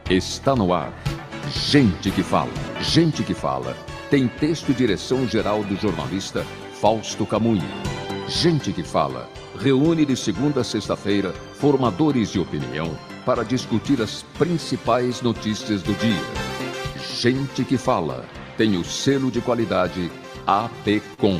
Está no ar. Gente que fala. Gente que fala. Tem texto e direção geral do jornalista Fausto Camunha. Gente que fala. Reúne de segunda a sexta-feira formadores de opinião para discutir as principais notícias do dia. Gente que fala. Tem o selo de qualidade APCOM.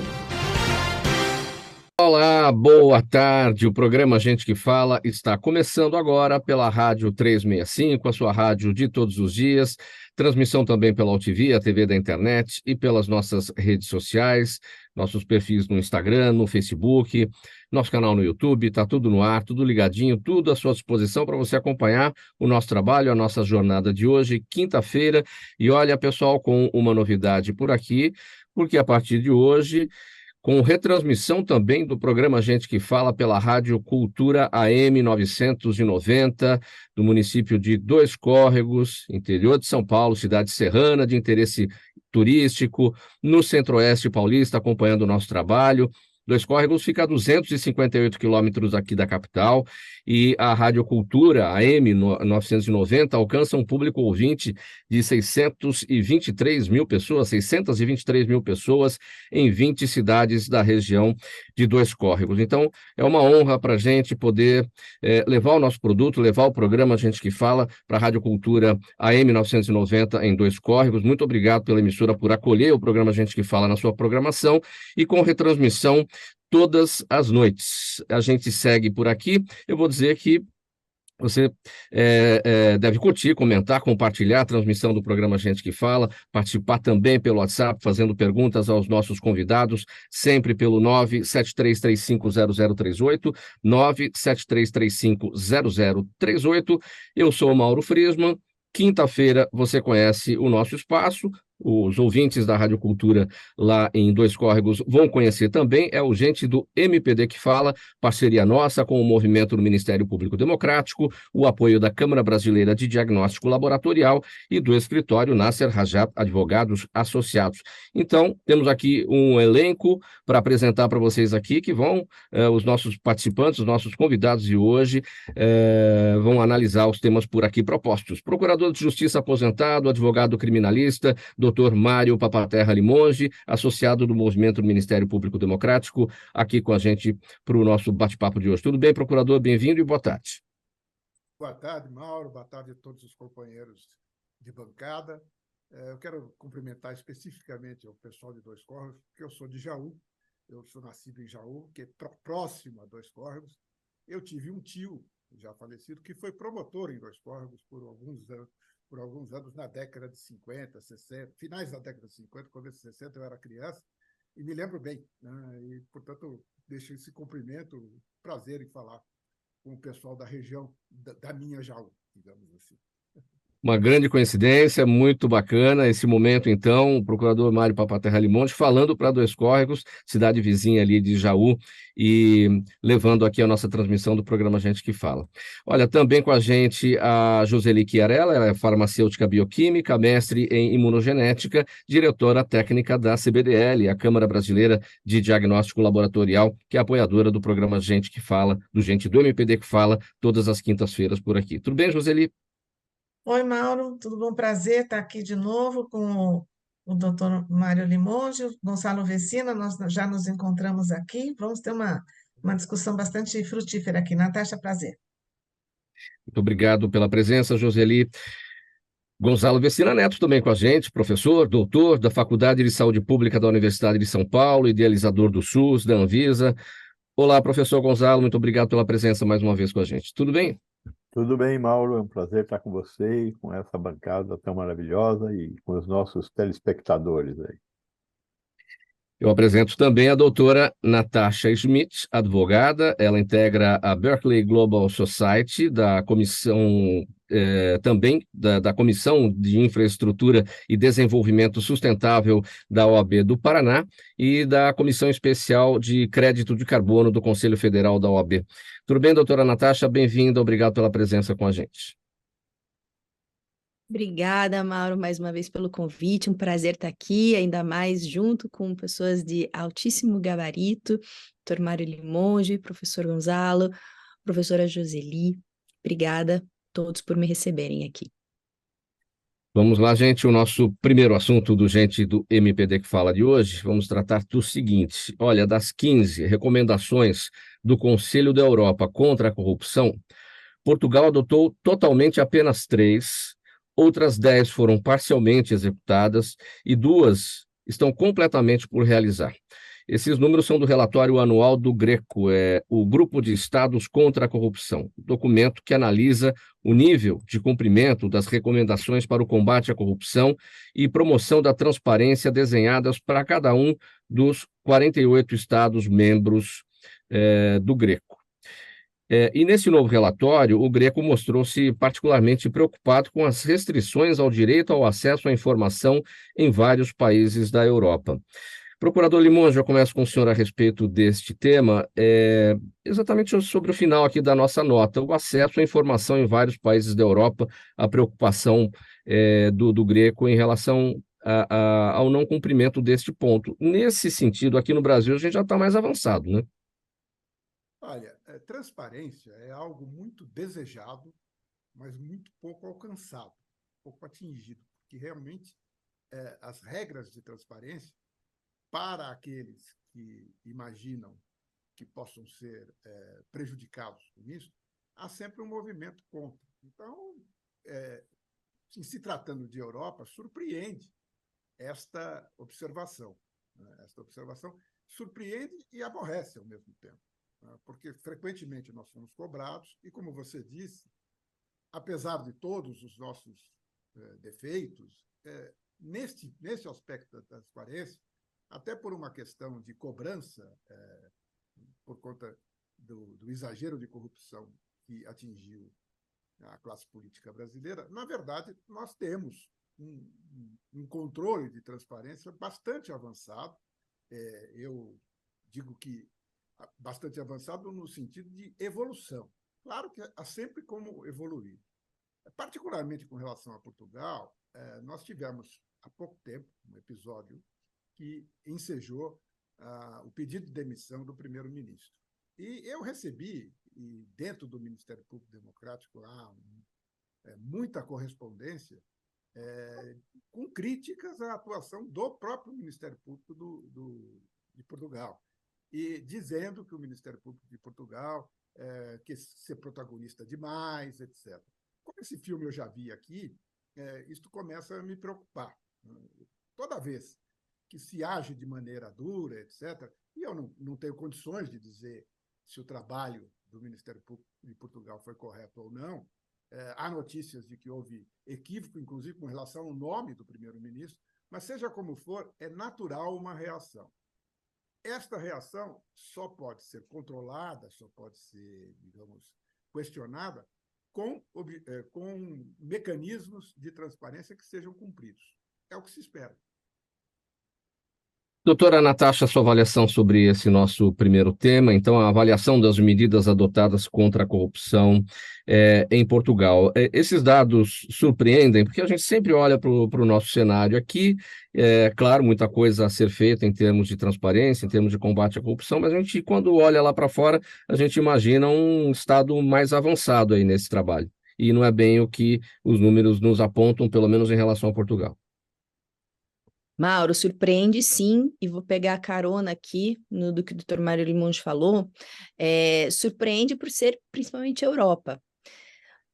Olá, boa tarde. O programa Gente que Fala está começando agora pela Rádio 365, a sua rádio de todos os dias. Transmissão também pela UTV, a TV da internet e pelas nossas redes sociais, nossos perfis no Instagram, no Facebook, nosso canal no YouTube, está tudo no ar, tudo ligadinho, tudo à sua disposição para você acompanhar o nosso trabalho, a nossa jornada de hoje, quinta-feira. E olha, pessoal, com uma novidade por aqui, porque a partir de hoje, com retransmissão também do programa Gente que Fala pela Rádio Cultura AM 990, do município de Dois Córregos, interior de São Paulo, cidade serrana de interesse turístico, no Centro-Oeste paulista, acompanhando o nosso trabalho. Dois Córregos fica a 258 quilômetros aqui da capital e a Rádio Cultura AM 990 alcança um público ouvinte de 623 mil pessoas em 20 cidades da região de Dois Córregos. Então, é uma honra para a gente poder levar o nosso produto, levar o programa Gente que Fala para a Rádio Cultura AM 990 em Dois Córregos. Muito obrigado pela emissora por acolher o programa Gente que Fala na sua programação e com retransmissão todas as noites. A gente segue por aqui. Eu vou dizer que você deve curtir, comentar, compartilhar a transmissão do programa Gente que Fala, participar também pelo WhatsApp, fazendo perguntas aos nossos convidados, sempre pelo 973350038, 973350038. Eu sou o Mauro Friesman. Quinta-feira você conhece o nosso espaço. Os ouvintes da Rádio Cultura lá em Dois Córregos vão conhecer também, é o Gente do MPD que Fala, parceria nossa com o movimento do Ministério Público Democrático, o apoio da Câmara Brasileira de Diagnóstico Laboratorial e do escritório Nasser Rajab Advogados Associados. Então, temos aqui um elenco para apresentar para vocês aqui, que vão, os nossos participantes, os nossos convidados de hoje, vão analisar os temas por aqui propostos. Procurador de Justiça aposentado, advogado criminalista, Dr. Mário Papaterra Limonge, associado do Movimento do Ministério Público Democrático, aqui com a gente para o nosso bate-papo de hoje. Tudo bem, procurador? Bem-vindo e boa tarde. Boa tarde, Mauro. Boa tarde a todos os companheiros de bancada. Eu quero cumprimentar especificamente o pessoal de Dois Córregos, porque eu sou de Jaú. Eu sou nascido em Jaú, que é próximo a Dois Córregos. Eu tive um tio, já falecido, que foi promotor em Dois Córregos por alguns anos na década de 50, 60, finais da década de 50, começo de 60, eu era criança, e me lembro bem, né? E, portanto, deixo esse cumprimento, prazer em falar com o pessoal da região da minha Jaú, digamos assim. Uma grande coincidência, muito bacana esse momento, então, o procurador Mário Papaterra Limonge falando para Dois Córregos, cidade vizinha ali de Jaú, e levando aqui a nossa transmissão do programa Gente que Fala. Olha, também com a gente a Joseli Chiarella, ela é farmacêutica bioquímica, mestre em imunogenética, diretora técnica da CBDL, a Câmara Brasileira de Diagnóstico Laboratorial, que é apoiadora do programa Gente que Fala, do Gente do MPD que Fala, todas as quintas-feiras por aqui. Tudo bem, Joseli? Oi, Mauro, tudo bom? Prazer estar aqui de novo com o doutor Mário Limonge, o Gonçalo Vecina, nós já nos encontramos aqui, vamos ter uma discussão bastante frutífera aqui. Natasha, prazer. Muito obrigado pela presença, Joseli. Gonçalo Vecina Neto também com a gente, professor, doutor da Faculdade de Saúde Pública da Universidade de São Paulo, idealizador do SUS, da Anvisa. Olá, professor Gonçalo, muito obrigado pela presença mais uma vez com a gente. Tudo bem? Tudo bem, Mauro, é um prazer estar com você, com essa bancada tão maravilhosa e com os nossos telespectadores aí. Eu apresento também a doutora Natasha Schmidt, advogada. Ela integra a Berkeley Global Society, da comissão também da Comissão de Infraestrutura e Desenvolvimento Sustentável da OAB do Paraná e da Comissão Especial de Crédito de Carbono do Conselho Federal da OAB. Tudo bem, doutora Natasha? Bem-vinda, obrigado pela presença com a gente. Obrigada, Mauro, mais uma vez pelo convite. Um prazer estar aqui, ainda mais junto com pessoas de altíssimo gabarito, Dr. Mário Limonge, professor Gonzalo, professora Joseli. Obrigada a todos por me receberem aqui. Vamos lá, gente. O nosso primeiro assunto do Gente do MPD que Fala de hoje, vamos tratar do seguinte. Olha, das 15 recomendações do Conselho da Europa contra a corrupção, Portugal adotou totalmente apenas 3, outras 10 foram parcialmente executadas e 2 estão completamente por realizar. Esses números são do relatório anual do GRECO, o Grupo de Estados contra a Corrupção, documento que analisa o nível de cumprimento das recomendações para o combate à corrupção e promoção da transparência desenhadas para cada um dos 48 Estados membros do GRECO. E nesse novo relatório, o GRECO mostrou-se particularmente preocupado com as restrições ao direito ao acesso à informação em vários países da Europa. Procurador Limões, já começo com o senhor a respeito deste tema, exatamente sobre o final aqui da nossa nota, o acesso à informação em vários países da Europa, a preocupação do GRECO em relação ao não cumprimento deste ponto. Nesse sentido, aqui no Brasil, a gente já está mais avançado, né? Olha, transparência é algo muito desejado, mas muito pouco alcançado, pouco atingido, porque realmente as regras de transparência, para aqueles que imaginam que possam ser prejudicados com isso, há sempre um movimento contra. Então, se tratando de Europa, surpreende esta observação. Né? Esta observação surpreende e aborrece ao mesmo tempo, né? Porque frequentemente nós somos cobrados e, como você disse, apesar de todos os nossos defeitos, nesse aspecto da transparência, até por uma questão de cobrança, por conta do exagero de corrupção que atingiu a classe política brasileira, na verdade, nós temos um controle de transparência bastante avançado. Eu digo que bastante avançado no sentido de evolução. Claro que há sempre como evoluir. Particularmente com relação a Portugal, nós tivemos há pouco tempo um episódio que ensejou o pedido de demissão do primeiro-ministro. E eu recebi, dentro do Ministério Público Democrático, há muita correspondência com críticas à atuação do próprio Ministério Público de Portugal, e dizendo que o Ministério Público de Portugal quer ser protagonista demais, etc. Como esse filme eu já vi aqui, isto começa a me preocupar. Toda vez que se age de maneira dura, etc., e eu não tenho condições de dizer se o trabalho do Ministério Público de Portugal foi correto ou não. Há notícias de que houve equívoco, inclusive com relação ao nome do primeiro-ministro, mas seja como for, é natural uma reação. Esta reação só pode ser controlada, só pode ser, digamos, questionada com mecanismos de transparência que sejam cumpridos. É o que se espera. Doutora Natasha, sua avaliação sobre esse nosso primeiro tema, então, a avaliação das medidas adotadas contra a corrupção em Portugal. Esses dados surpreendem, porque a gente sempre olha para o nosso cenário aqui, claro, muita coisa a ser feita em termos de transparência, em termos de combate à corrupção, mas a gente, quando olha lá para fora, a gente imagina um estado mais avançado aí nesse trabalho. E não é bem o que os números nos apontam, pelo menos em relação a Portugal. Mauro, surpreende sim, e vou pegar a carona aqui do que o Dr. Mário Limões falou, surpreende por ser principalmente a Europa.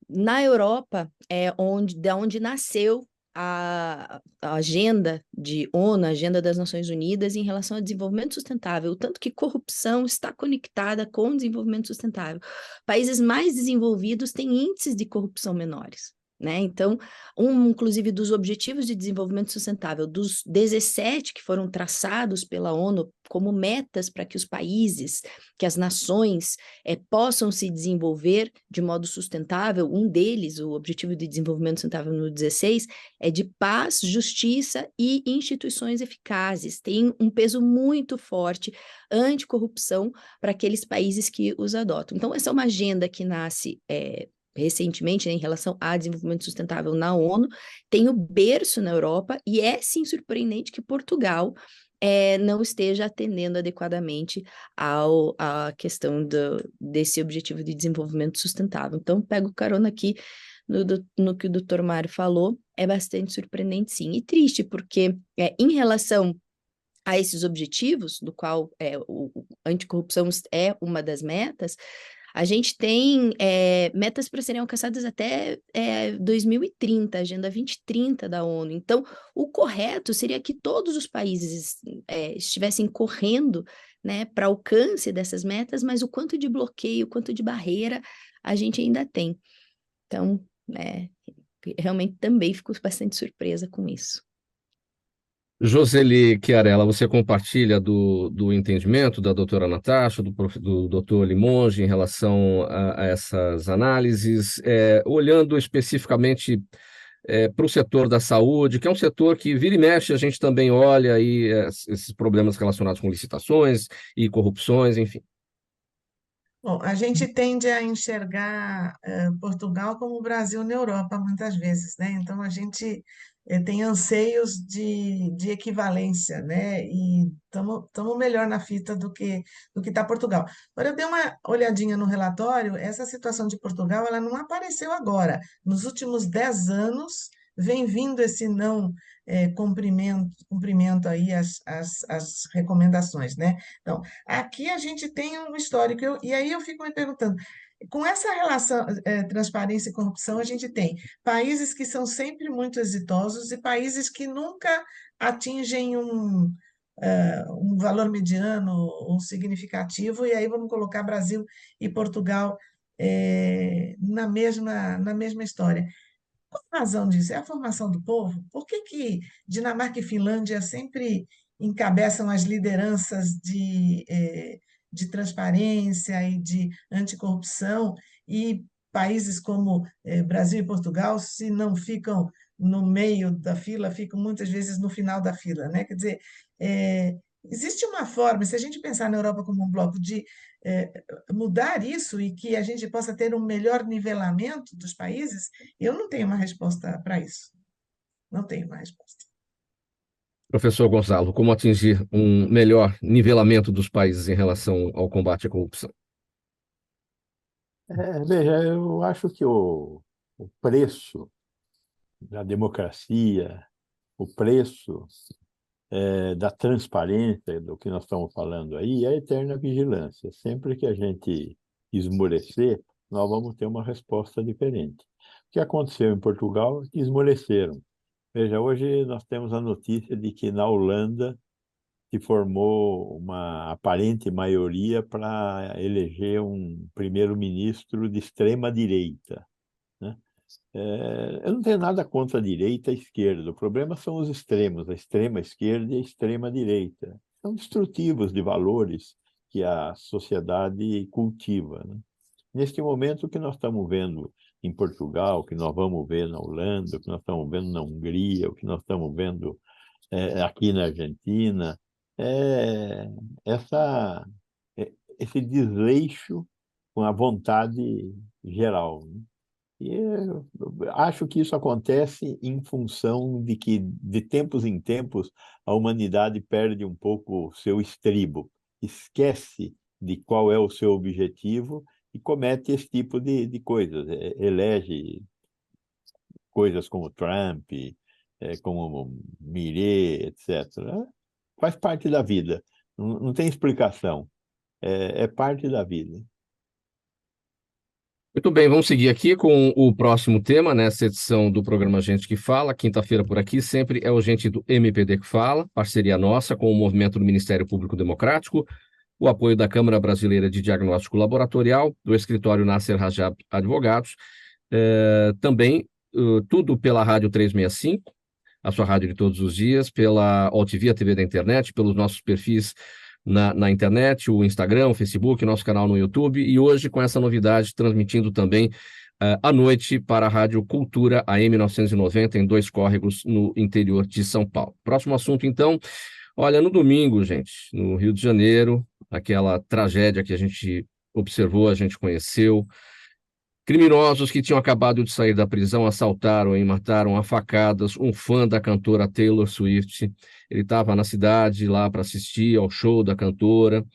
Na Europa é onde nasceu a agenda de ONU, a agenda das Nações Unidas em relação ao desenvolvimento sustentável, o tanto que corrupção está conectada com o desenvolvimento sustentável. Países mais desenvolvidos têm índices de corrupção menores. Né? Então, inclusive dos Objetivos de Desenvolvimento Sustentável, dos 17 que foram traçados pela ONU como metas para que os países, que as nações possam se desenvolver de modo sustentável, um deles, o Objetivo de Desenvolvimento Sustentável no 16, é de paz, justiça e instituições eficazes. Tem um peso muito forte anticorrupção para aqueles países que os adotam. Então, essa é uma agenda que nasce recentemente, né, em relação a desenvolvimento sustentável na ONU, tem o berço na Europa, e é sim surpreendente que Portugal não esteja atendendo adequadamente à questão desse objetivo de desenvolvimento sustentável. Então, pego carona aqui no que o doutor Mário falou, é bastante surpreendente, sim, e triste, porque em relação a esses objetivos, do qual o anticorrupção é uma das metas, a gente tem metas para serem alcançadas até 2030, a Agenda 2030 da ONU. Então, o correto seria que todos os países estivessem correndo, né, para alcance dessas metas, mas o quanto de bloqueio, o quanto de barreira a gente ainda tem. Então, realmente também fico bastante surpresa com isso. Joseli Chiarella, você compartilha do entendimento da doutora Natasha, do doutor Limonge em relação a essas análises, olhando especificamente para o setor da saúde, que é um setor que vira e mexe, a gente também olha aí esses problemas relacionados com licitações e corrupções, enfim. Bom, a gente tende a enxergar Portugal como o Brasil na Europa, muitas vezes, né? Então, a gente tem anseios de equivalência, né? E estamos melhor na fita do que está Portugal. Agora, eu dei uma olhadinha no relatório, essa situação de Portugal, ela não apareceu agora. Nos últimos 10 anos, vem vindo esse não cumprimento aí as recomendações, né? Então, aqui a gente tem um histórico, e aí eu fico me perguntando, com essa relação, transparência e corrupção, a gente tem países que são sempre muito exitosos e países que nunca atingem um valor mediano ou significativo, e aí vamos colocar Brasil e Portugal na mesma história. Qual a razão disso? É a formação do povo? Por que Dinamarca e Finlândia sempre encabeçam as lideranças de transparência e de anticorrupção, e países como Brasil e Portugal, se não ficam no meio da fila, ficam muitas vezes no final da fila, né? Quer dizer, existe uma forma, se a gente pensar na Europa como um bloco, de mudar isso e que a gente possa ter um melhor nivelamento dos países. Eu não tenho uma resposta para isso. Não tenho uma resposta. Professor Gonçalo, como atingir um melhor nivelamento dos países em relação ao combate à corrupção? Veja, eu acho que o preço da democracia, o preço da transparência do que nós estamos falando aí é a eterna vigilância. Sempre que a gente esmorecer, nós vamos ter uma resposta diferente. O que aconteceu em Portugal é que esmoreceram. Veja, hoje nós temos a notícia de que na Holanda se formou uma aparente maioria para eleger um primeiro-ministro de extrema-direita, né? Eu não tenho nada contra a direita e a esquerda. O problema são os extremos, a extrema-esquerda e a extrema-direita. São destrutivos de valores que a sociedade cultiva, né? Neste momento, o que nós estamos vendo em Portugal, o que nós vamos ver na Holanda, o que nós estamos vendo na Hungria, o que nós estamos vendo aqui na Argentina, é essa, esse desleixo com a vontade geral, né? E eu acho que isso acontece em função de que, de tempos em tempos, a humanidade perde um pouco o seu estribo, esquece de qual é o seu objetivo e comete esse tipo de coisas. Elege coisas como Trump, como Milei, etc. Faz parte da vida, não tem explicação, é parte da vida. Muito bem, vamos seguir aqui com o próximo tema, nessa edição do programa Gente que Fala. Quinta-feira por aqui sempre é o Gente do MPD que Fala, parceria nossa com o movimento do Ministério Público Democrático, o apoio da Câmara Brasileira de Diagnóstico Laboratorial, do escritório Nasser Rajab Advogados, também tudo pela Rádio 365, a sua rádio de todos os dias, pela OTV, a TV da internet, pelos nossos perfis na internet, o Instagram, o Facebook, nosso canal no YouTube, e hoje com essa novidade, transmitindo também à noite para a Rádio Cultura AM 990, em Dois Córregos, no interior de São Paulo. Próximo assunto, então, olha, no domingo, gente, no Rio de Janeiro, aquela tragédia que a gente observou, a gente conheceu, Criminosos que tinham acabado de sair da prisão assaltaram e mataram a facadas um fã da cantora Taylor Swift. Ele estava na cidade lá para assistir ao show da cantora.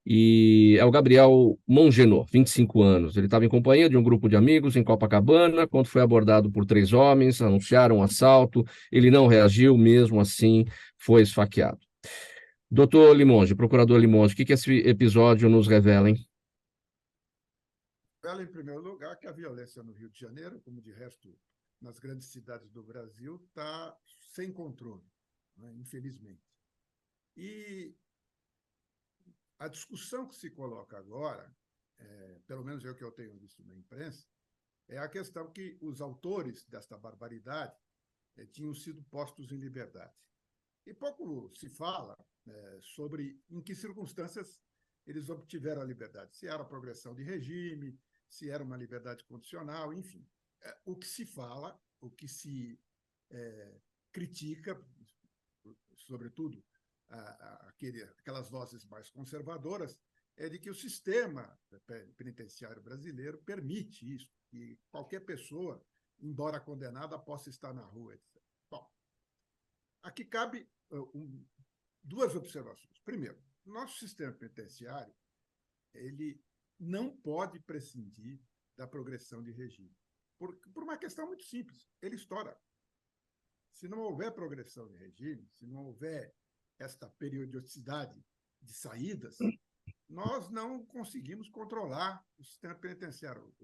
E é o Gabriel Mongenor, 25 anos. Ele estava em companhia de um grupo de amigos em Copacabana, quando foi abordado por 3 homens, anunciaram um assalto. Ele não reagiu, mesmo assim foi esfaqueado. Doutor Limonge, procurador Limonge, o que esse episódio nos revela, hein? Revela, em primeiro lugar, que a violência no Rio de Janeiro, como de resto nas grandes cidades do Brasil, está sem controle, né, infelizmente. E a discussão que se coloca agora, pelo menos é o que eu tenho visto na imprensa, é a questão que os autores desta barbaridade tinham sido postos em liberdade. E pouco se fala sobre em que circunstâncias eles obtiveram a liberdade. Se era progressão de regime, se era uma liberdade condicional, enfim. O que se fala, o que se critica, sobretudo aquelas vozes mais conservadoras, é de que o sistema penitenciário brasileiro permite isso, que qualquer pessoa, embora condenada, possa estar na rua, etc. Bom, aqui cabe duas observações. Primeiro, nosso sistema penitenciário ele não pode prescindir da progressão de regime, por uma questão muito simples, ele estoura. Se não houver progressão de regime, se não houver esta periodicidade de saídas, nós não conseguimos controlar o sistema penitenciário.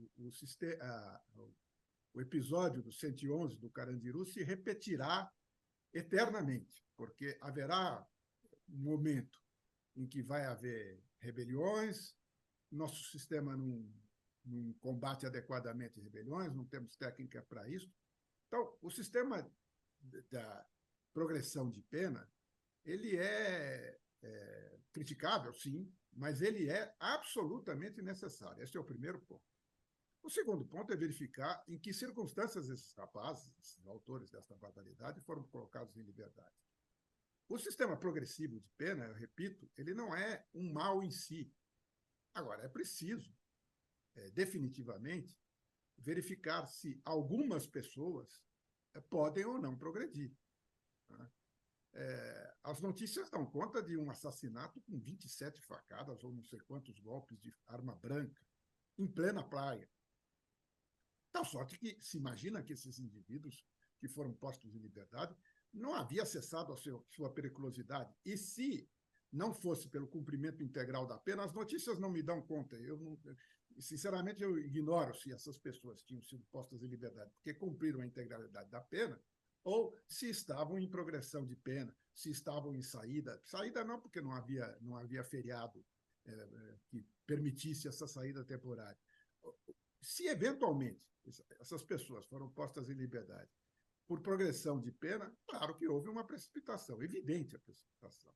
O episódio do 111 do Carandiru se repetirá eternamente, porque haverá um momento em que vai haver rebeliões, nosso sistema não combate adequadamente rebeliões, não temos técnica para isso. Então, o sistema da progressão de pena, ele é criticável, sim, mas ele é absolutamente necessário. Esse é o primeiro ponto. O segundo ponto é verificar em que circunstâncias esses rapazes, esses autores desta barbaridade, foram colocados em liberdade. O sistema progressivo de pena, eu repito, ele não é um mal em si. Agora, é preciso, definitivamente, verificar se algumas pessoas podem ou não progredir. Né? As notícias dão conta de um assassinato com 27 facadas ou não sei quantos golpes de arma branca em plena praia. Tal sorte que se imagina que esses indivíduos que foram postos em liberdade não haviam cessado a sua periculosidade. E se não fosse pelo cumprimento integral da pena, as notícias não me dão conta. Sinceramente, eu ignoro se essas pessoas tinham sido postas em liberdade porque cumpriram a integralidade da pena ou se estavam em progressão de pena, se estavam em saída. Saída não, porque não havia feriado que permitisse essa saída temporária. Se, eventualmente, essas pessoas foram postas em liberdade por progressão de pena, claro que houve uma precipitação, evidente a precipitação.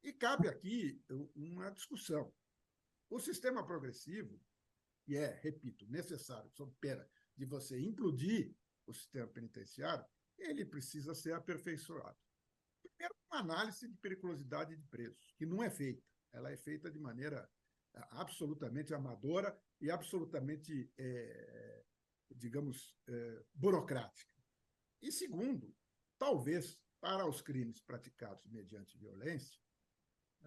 E cabe aqui uma discussão. O sistema progressivo, que é, repito, necessário, sob pena de você implodir o sistema penitenciário, ele precisa ser aperfeiçoado. Primeiro, uma análise de periculosidade de presos, que não é feita. Ela é feita de maneira absolutamente amadora e absolutamente, burocrática. E segundo, talvez, para os crimes praticados mediante violência,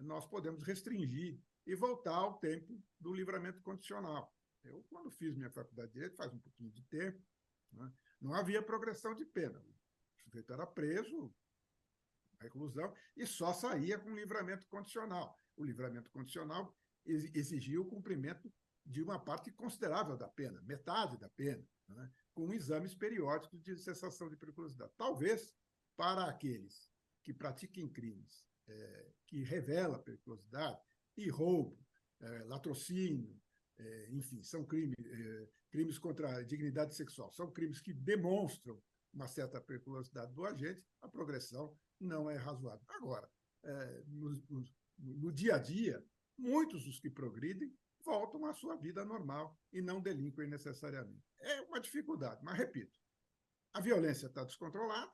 nós podemos restringir e voltar ao tempo do livramento condicional. Eu, quando fiz minha faculdade de Direito, faz um pouquinho de tempo, né, não havia progressão de pena. O sujeito era preso, reclusão, e só saía com livramento condicional. O livramento condicional exigia o cumprimento de uma parte considerável da pena, metade da pena, né, com exames periódicos de cessação de periculosidade. Talvez, para aqueles que pratiquem crimes que revelam periculosidade, e roubo, latrocínio, enfim, são crimes contra a dignidade sexual, são crimes que demonstram uma certa periculosidade do agente, a progressão não é razoável. Agora, no dia a dia, muitos dos que progridem voltam à sua vida normal e não delinquem necessariamente. É uma dificuldade, mas, repito, a violência está descontrolada,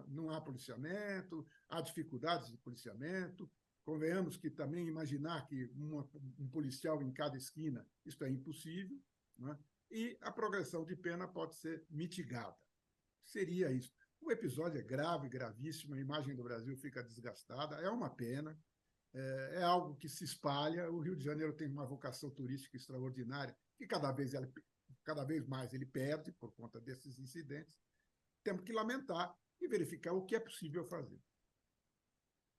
não há policiamento, há dificuldades de policiamento. Convenhamos que também imaginar que um policial em cada esquina, isso é impossível, né? e a progressão de pena pode ser mitigada. Seria isso. O episódio é grave, gravíssimo, a imagem do Brasil fica desgastada, é uma pena, é algo que se espalha. O Rio de Janeiro tem uma vocação turística extraordinária, que cada vez mais ele perde por conta desses incidentes. Temos que lamentar e verificar o que é possível fazer.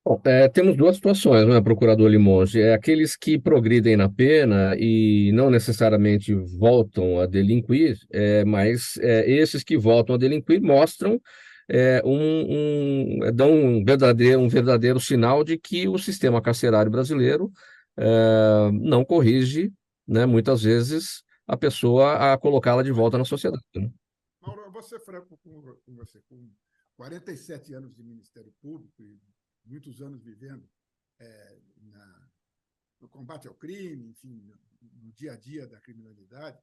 Bom, temos duas situações, né, procurador Limonge? Aqueles que progridem na pena e não necessariamente voltam a delinquir, mas esses que voltam a delinquir mostram, dão um verdadeiro sinal de que o sistema carcerário brasileiro não corrige, né, muitas vezes, a pessoa a colocá-la de volta na sociedade, né? Mauro, eu vou ser franco com você. Com 47 anos de Ministério Público e muitos anos vivendo no combate ao crime, enfim, no dia a dia da criminalidade,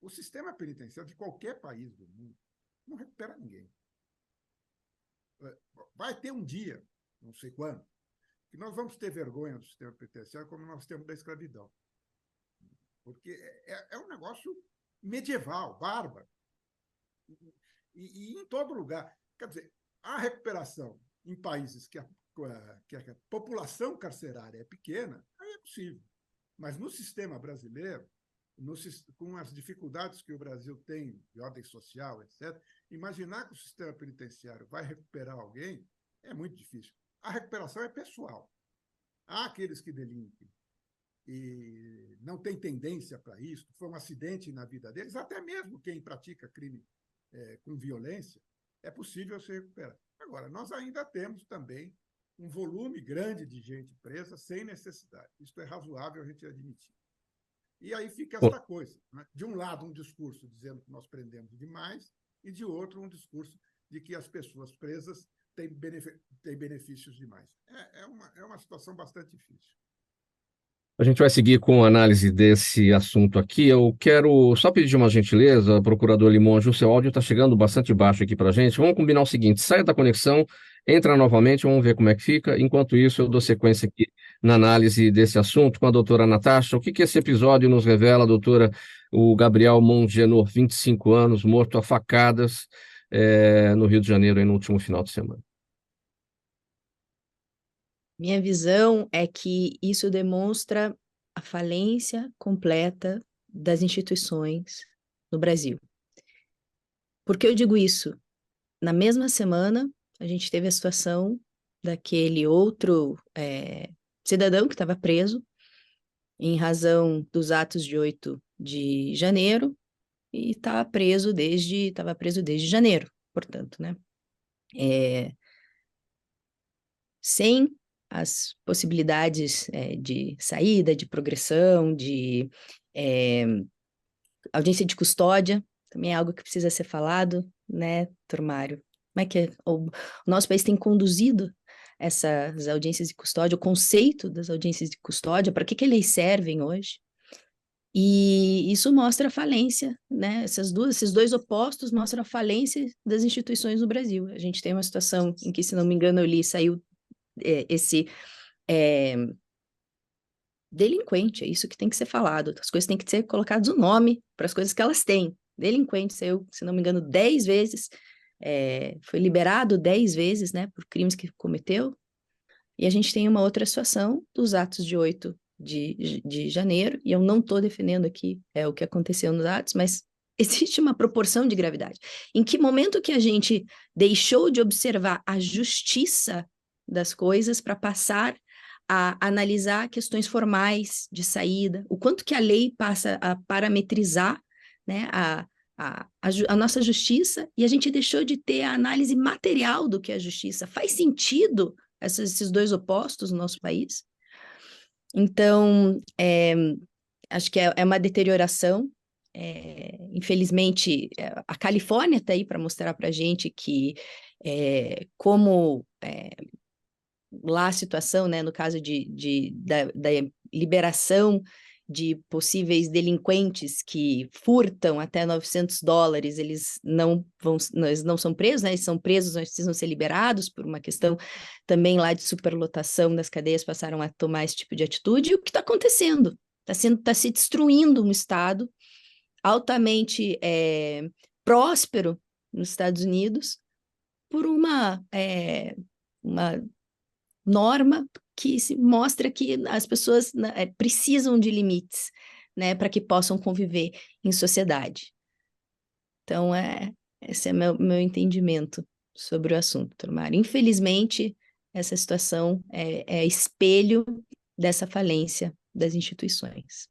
o sistema penitenciário de qualquer país do mundo não recupera ninguém. Vai ter um dia, não sei quando, que nós vamos ter vergonha do sistema penitenciário como nós temos da escravidão. Porque é um negócio medieval, bárbaro. E em todo lugar. Quer dizer, a recuperação em países que a população carcerária é pequena, aí é possível. Mas no sistema brasileiro, com as dificuldades que o Brasil tem de ordem social, etc., imaginar que o sistema penitenciário vai recuperar alguém é muito difícil. A recuperação é pessoal. Há aqueles que delinquem e não tem tendência para isso, foi um acidente na vida deles, até mesmo quem pratica crime com violência, é possível se recuperar. Agora, nós ainda temos também um volume grande de gente presa sem necessidade. Isso é razoável a gente admitir. E aí fica esta coisa, né? De um lado, um discurso dizendo que nós prendemos demais, e de outro, um discurso de que as pessoas presas têm benefícios demais. É uma situação bastante difícil. A gente vai seguir com a análise desse assunto aqui. Eu quero só pedir uma gentileza, procurador Limonge, o seu áudio está chegando bastante baixo aqui para a gente. Vamos combinar o seguinte: saia da conexão, entra novamente, vamos ver como é que fica. Enquanto isso, eu dou sequência aqui na análise desse assunto com a doutora Natasha. O que esse episódio nos revela, doutora? O Gabriel Mongenor, 25 anos, morto a facadas no Rio de Janeiro no último final de semana. Minha visão é que isso demonstra a falência completa das instituições no Brasil. Por que eu digo isso? Na mesma semana, a gente teve a situação daquele outro cidadão que estava preso em razão dos atos de 8 de janeiro e estava preso desde janeiro, portanto, né? Sem as possibilidades de saída, de progressão, de audiência de custódia, também é algo que precisa ser falado, né, doutor Mário? Como é que o nosso país tem conduzido essas audiências de custódia, o conceito das audiências de custódia, para que eles servem hoje? E isso mostra a falência, né? Esses dois opostos mostram a falência das instituições no Brasil. A gente tem uma situação em que, se não me engano, eu li, saiu esse delinquente, é isso que tem que ser falado. As coisas têm que ser colocadas o nome para as coisas que elas têm. Delinquente saiu, se não me engano, 10 vezes, foi liberado 10 vezes, né, por crimes que cometeu. E a gente tem uma outra situação dos atos de 8 de janeiro, e eu não estou defendendo aqui o que aconteceu nos atos, mas existe uma proporção de gravidade. Em que momento que a gente deixou de observar a justiça das coisas para passar a analisar questões formais de saída, o quanto que a lei passa a parametrizar, né, a nossa justiça, e a gente deixou de ter a análise material do que é a justiça. Faz sentido esses dois opostos no nosso país? Então, acho que é uma deterioração. Infelizmente, a Califórnia está aí para mostrar para a gente que como lá a situação, né, no caso da liberação de possíveis delinquentes que furtam até $900, eles não são presos, né, eles são presos, mas precisam ser liberados por uma questão também lá de superlotação das cadeias, passaram a tomar esse tipo de atitude. E o que está acontecendo? Está se destruindo um Estado altamente próspero nos Estados Unidos por uma norma que mostra que as pessoas precisam de limites, né, para que possam conviver em sociedade. Então, esse é meu entendimento sobre o assunto, doutor Mário. Infelizmente, essa situação é espelho dessa falência das instituições.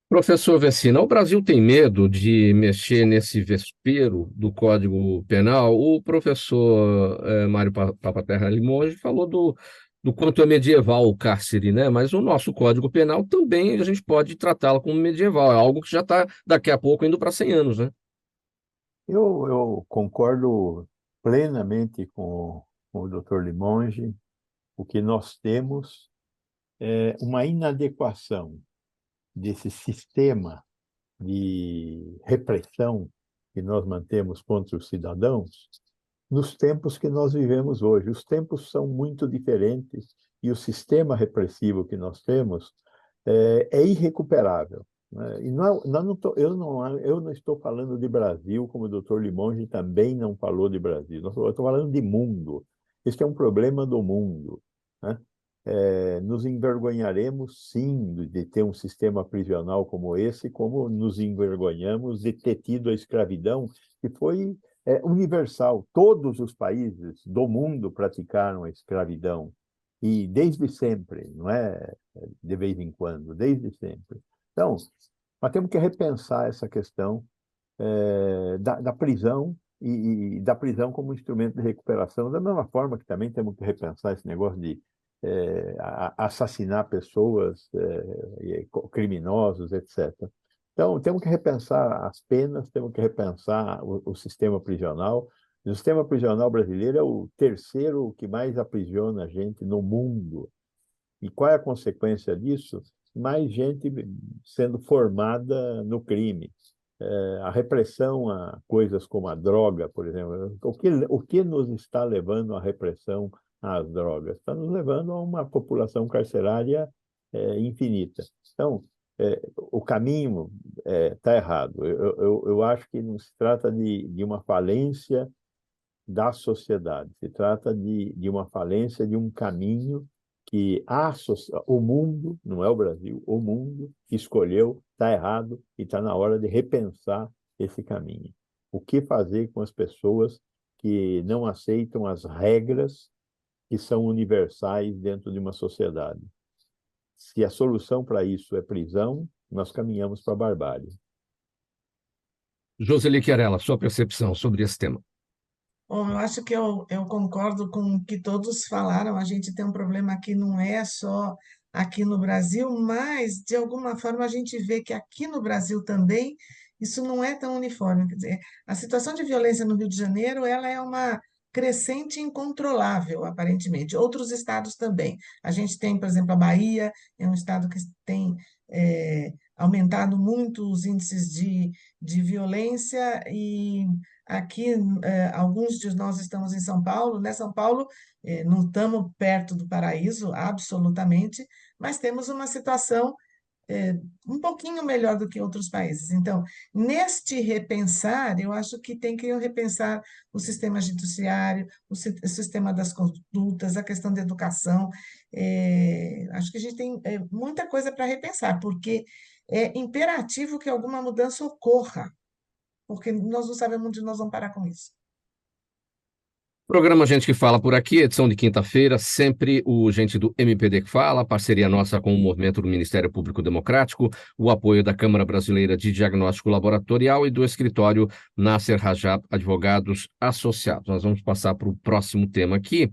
Professor Vecina, o Brasil tem medo de mexer nesse vespeiro do Código Penal? O professor Mário Papaterra Limoges falou do quanto é medieval o cárcere, né? Mas o nosso Código Penal também a gente pode tratá-lo como medieval, é algo que já está daqui a pouco indo para 100 anos, né? Eu concordo plenamente com o Dr. Limonge. O que nós temos é uma inadequação desse sistema de repressão que nós mantemos contra os cidadãos nos tempos que nós vivemos hoje. Os tempos são muito diferentes e o sistema repressivo que nós temos é irrecuperável, né? E eu não estou falando de Brasil, como o Dr. Limonge também não falou de Brasil. Eu estou falando de mundo. Este é um problema do mundo, né? Nos envergonharemos, sim, de ter um sistema prisional como esse, como nos envergonhamos de ter tido a escravidão, que foi universal. Todos os países do mundo praticaram a escravidão, e desde sempre, não é de vez em quando, desde sempre. Então, nós temos que repensar essa questão da prisão e da prisão como instrumento de recuperação, da mesma forma que também temos que repensar esse negócio de assassinar pessoas, criminosos, etc. Então, temos que repensar as penas, temos que repensar o sistema prisional. O sistema prisional brasileiro é o terceiro que mais aprisiona a gente no mundo. E qual é a consequência disso? Mais gente sendo formada no crime. A repressão a coisas como a droga, por exemplo. O que nos está levando à repressão às drogas? Está nos levando a uma população carcerária infinita. Então, o caminho está errado. Eu acho que não se trata de uma falência da sociedade, se trata de uma falência de um caminho que o mundo, não é o Brasil, o mundo escolheu, está errado e está na hora de repensar esse caminho. O que fazer com as pessoas que não aceitam as regras que são universais dentro de uma sociedade? Se a solução para isso é prisão, nós caminhamos para a barbárie. Joseli Chiarella, sua percepção sobre esse tema. Bom, eu acho que eu concordo com o que todos falaram. A gente tem um problema que não é só aqui no Brasil, mas, de alguma forma, a gente vê que aqui no Brasil também isso não é tão uniforme. Quer dizer, a situação de violência no Rio de Janeiro, ela é uma crescente incontrolável, aparentemente. Outros estados também. A gente tem, por exemplo, a Bahia, é um estado que tem aumentado muito os índices de violência e aqui, alguns de nós estamos em São Paulo, né? São Paulo, não estamos perto do paraíso, absolutamente, mas temos uma situação um pouquinho melhor do que outros países. Então, neste repensar, eu acho que tem que repensar o sistema judiciário, o sistema das condutas, a questão da educação. Acho que a gente tem muita coisa para repensar, porque é imperativo que alguma mudança ocorra, porque nós não sabemos onde nós vamos parar com isso. Programa Gente que Fala por aqui, edição de quinta-feira, sempre o Gente do MPD que fala, parceria nossa com o movimento do Ministério Público Democrático, o apoio da Câmara Brasileira de Diagnóstico Laboratorial e do escritório Nasser Rajab Advogados Associados. Nós vamos passar para o próximo tema aqui.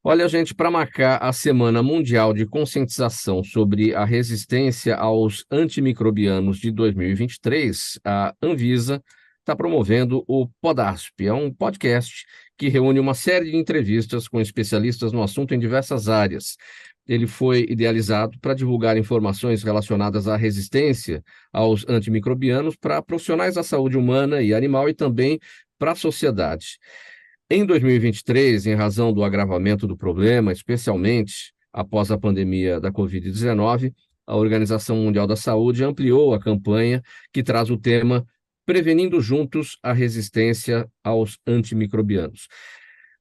Olha, gente, para marcar a Semana Mundial de Conscientização sobre a Resistência aos Antimicrobianos de 2023, a Anvisa está promovendo o Podasp. É um podcast que reúne uma série de entrevistas com especialistas no assunto em diversas áreas. Ele foi idealizado para divulgar informações relacionadas à resistência aos antimicrobianos para profissionais da saúde humana e animal e também para a sociedade. Em 2023, em razão do agravamento do problema, especialmente após a pandemia da Covid-19, a Organização Mundial da Saúde ampliou a campanha que traz o tema Prevenindo Juntos a Resistência aos Antimicrobianos.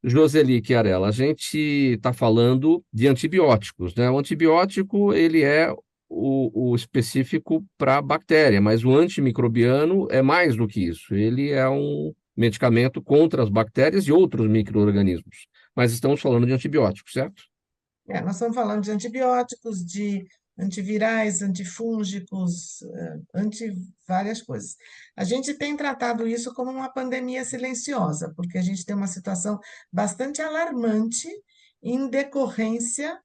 Joseli Chiarella, a gente está falando de antibióticos, né? O antibiótico, ele é o específico para a bactéria, mas o antimicrobiano é mais do que isso. Ele é um medicamento contra as bactérias e outros micro-organismos. Mas estamos falando de antibióticos, certo? Nós estamos falando de antibióticos, de antivirais, antifúngicos, anti várias coisas. A gente tem tratado isso como uma pandemia silenciosa, porque a gente tem uma situação bastante alarmante em decorrência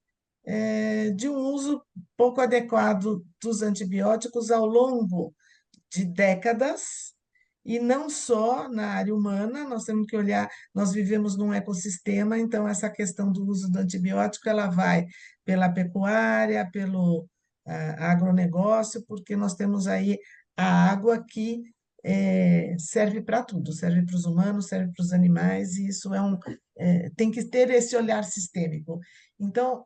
de um uso pouco adequado dos antibióticos ao longo de décadas, e não só na área humana, nós temos que olhar, nós vivemos num ecossistema, então essa questão do uso do antibiótico, ela vai pela pecuária, pelo agronegócio, porque nós temos aí a água que serve para tudo, serve para os humanos, serve para os animais, e isso tem que ter esse olhar sistêmico. Então,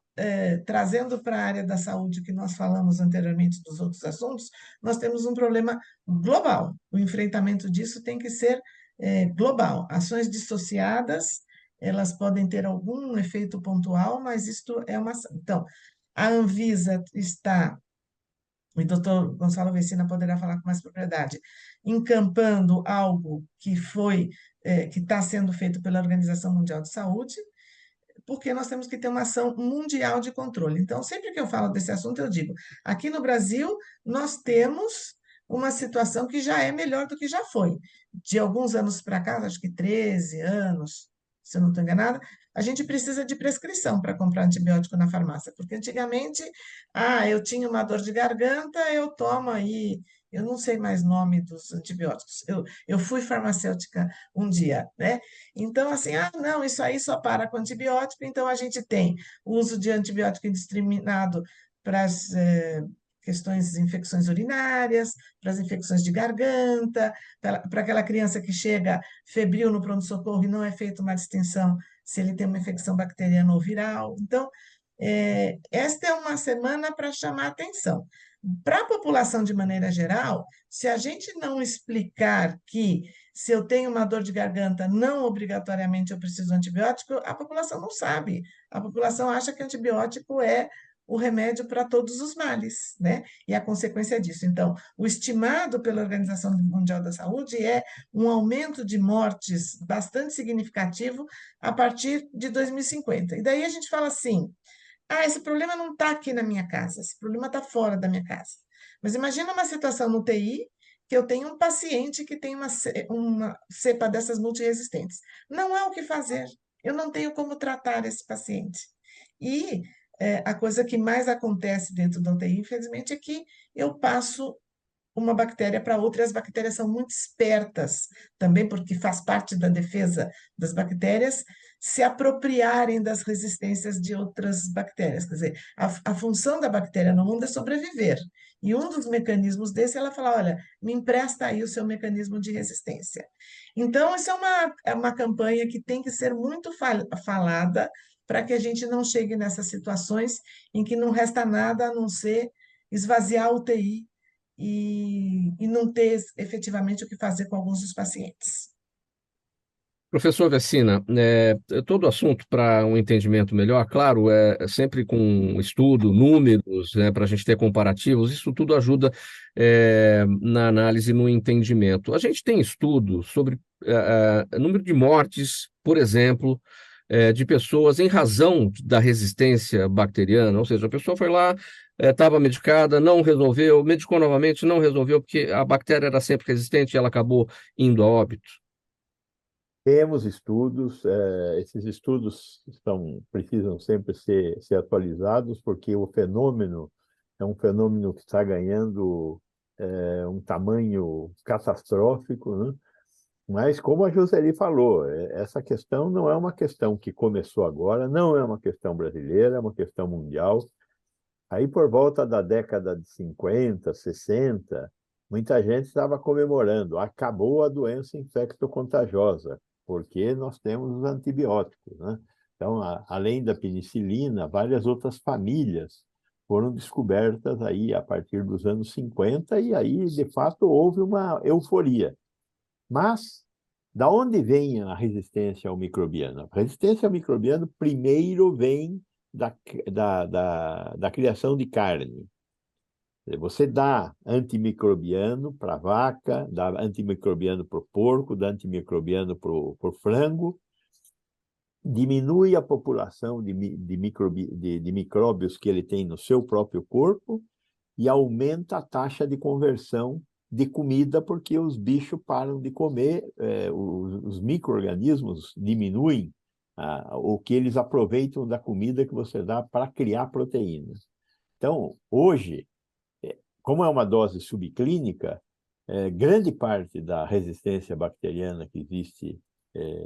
trazendo para a área da saúde, que nós falamos anteriormente dos outros assuntos, nós temos um problema global. O enfrentamento disso tem que ser global. Ações dissociadas, elas podem ter algum efeito pontual, mas isto é uma ação. Então, a Anvisa está, o doutor Gonçalo Vecina poderá falar com mais propriedade, encampando algo que está sendo feito pela Organização Mundial de Saúde, porque nós temos que ter uma ação mundial de controle. Então, sempre que eu falo desse assunto, eu digo: aqui no Brasil, nós temos uma situação que já é melhor do que já foi. De alguns anos para cá, acho que 13 anos, se eu não estou enganada, a gente precisa de prescrição para comprar antibiótico na farmácia, porque antigamente, eu tinha uma dor de garganta, eu tomo aí, eu não sei mais nome dos antibióticos. Eu fui farmacêutica um dia, né? Então, assim, não, isso aí só para com antibiótico, então a gente tem o uso de antibiótico indiscriminado para as questões de infecções urinárias, para as infecções de garganta, para aquela criança que chega febril no pronto-socorro e não é feita uma distinção se ele tem uma infecção bacteriana ou viral. Então, esta é uma semana para chamar atenção. Para a população de maneira geral, se a gente não explicar que se eu tenho uma dor de garganta, não obrigatoriamente eu preciso de antibiótico, a população não sabe. A população acha que antibiótico é o remédio para todos os males, né? E a consequência disso. Então, o estimado pela Organização Mundial da Saúde é um aumento de mortes bastante significativo a partir de 2050. E daí a gente fala assim: esse problema não está aqui na minha casa, esse problema está fora da minha casa. Mas imagina uma situação no UTI que eu tenho um paciente que tem uma cepa dessas multiresistentes. Não há o que fazer, eu não tenho como tratar esse paciente. E a coisa que mais acontece dentro da UTI, infelizmente, é que eu passo uma bactéria para outra, e as bactérias são muito espertas também, porque faz parte da defesa das bactérias se apropriarem das resistências de outras bactérias. Quer dizer, a função da bactéria no mundo é sobreviver. E um dos mecanismos desse é ela falar: olha, me empresta aí o seu mecanismo de resistência. Então, isso é uma campanha que tem que ser muito falada para que a gente não chegue nessas situações em que não resta nada a não ser esvaziar a UTI e não ter efetivamente o que fazer com alguns dos pacientes. Professor Vecina, todo assunto para um entendimento melhor, claro, é sempre com estudo, números, né, para a gente ter comparativos, isso tudo ajuda na análise e no entendimento. A gente tem estudo sobre número de mortes, por exemplo, de pessoas em razão da resistência bacteriana, ou seja, a pessoa foi lá, estava medicada, não resolveu, medicou novamente, não resolveu, porque a bactéria era sempre resistente e ela acabou indo a óbito. Temos estudos, esses estudos precisam sempre ser atualizados, porque o fenômeno é um fenômeno que está ganhando um tamanho catastrófico, né? Mas, como a Joseli falou, essa questão não é uma questão que começou agora, não é uma questão brasileira, é uma questão mundial. Aí, por volta da década de 50, 60, muita gente estava comemorando: acabou a doença infecto-contagiosa, porque nós temos os antibióticos, né? Então, além da penicilina, várias outras famílias foram descobertas aí a partir dos anos 50, e aí, de fato, houve uma euforia. Mas, da onde vem a resistência ao microbiano? A resistência ao microbiano primeiro vem da criação de carne. Você dá antimicrobiano para a vaca, dá antimicrobiano para o porco, dá antimicrobiano para o frango, diminui a população de micróbios que ele tem no seu próprio corpo e aumenta a taxa de conversão de comida, porque os bichos param de comer, os micro-organismos diminuem o que eles aproveitam da comida que você dá para criar proteínas. Então, hoje, como é uma dose subclínica, grande parte da resistência bacteriana que existe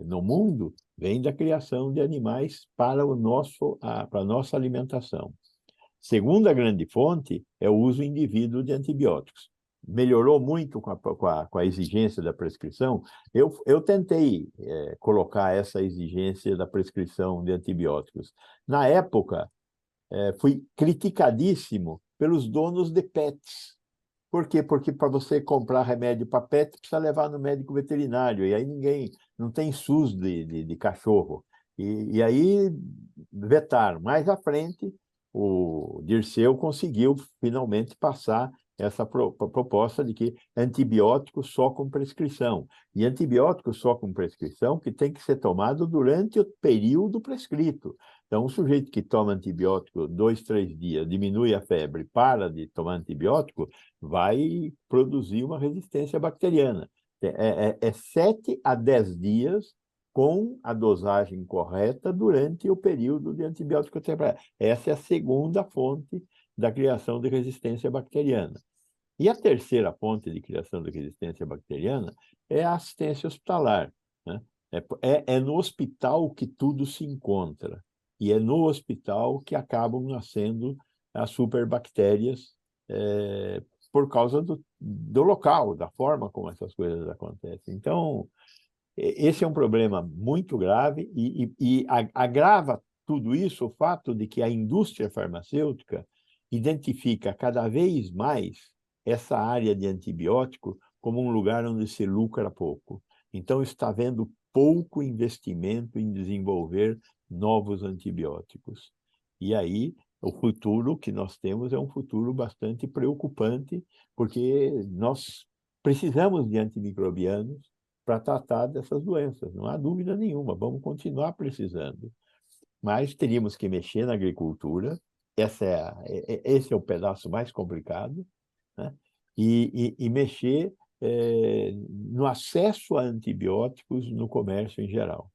no mundo vem da criação de animais para a nossa alimentação. Segunda grande fonte é o uso indivíduo de antibióticos. Melhorou muito com a exigência da prescrição. Eu tentei colocar essa exigência da prescrição de antibióticos. Na época, fui criticadíssimo pelos donos de pets. Por quê? Porque para você comprar remédio para pet, precisa levar no médico veterinário, e aí não tem SUS de cachorro. E aí vetaram. Mais à frente, o Dirceu conseguiu finalmente passar essa proposta de que antibiótico só com prescrição. E antibiótico só com prescrição que tem que ser tomado durante o período prescrito. Então, o sujeito que toma antibiótico 2, 3 dias, diminui a febre, para de tomar antibiótico, vai produzir uma resistência bacteriana. 7 a 10 dias com a dosagem correta durante o período de antibiótico terapia. Essa é a segunda fonte da criação de resistência bacteriana. E a terceira fonte de criação de resistência bacteriana é a assistência hospitalar, né? É no hospital que tudo se encontra. E é no hospital que acabam nascendo as superbactérias por causa do local, da forma como essas coisas acontecem. Então, esse é um problema muito grave e agrava tudo isso o fato de que a indústria farmacêutica identifica cada vez mais essa área de antibiótico como um lugar onde se lucra pouco. Então, está havendo pouco investimento em desenvolver novos antibióticos. E aí, o futuro que nós temos é um futuro bastante preocupante, porque nós precisamos de antimicrobianos para tratar dessas doenças, não há dúvida nenhuma, vamos continuar precisando. Mas teríamos que mexer na agricultura, esse é o pedaço mais complicado, né? E mexer no acesso a antibióticos no comércio em geral.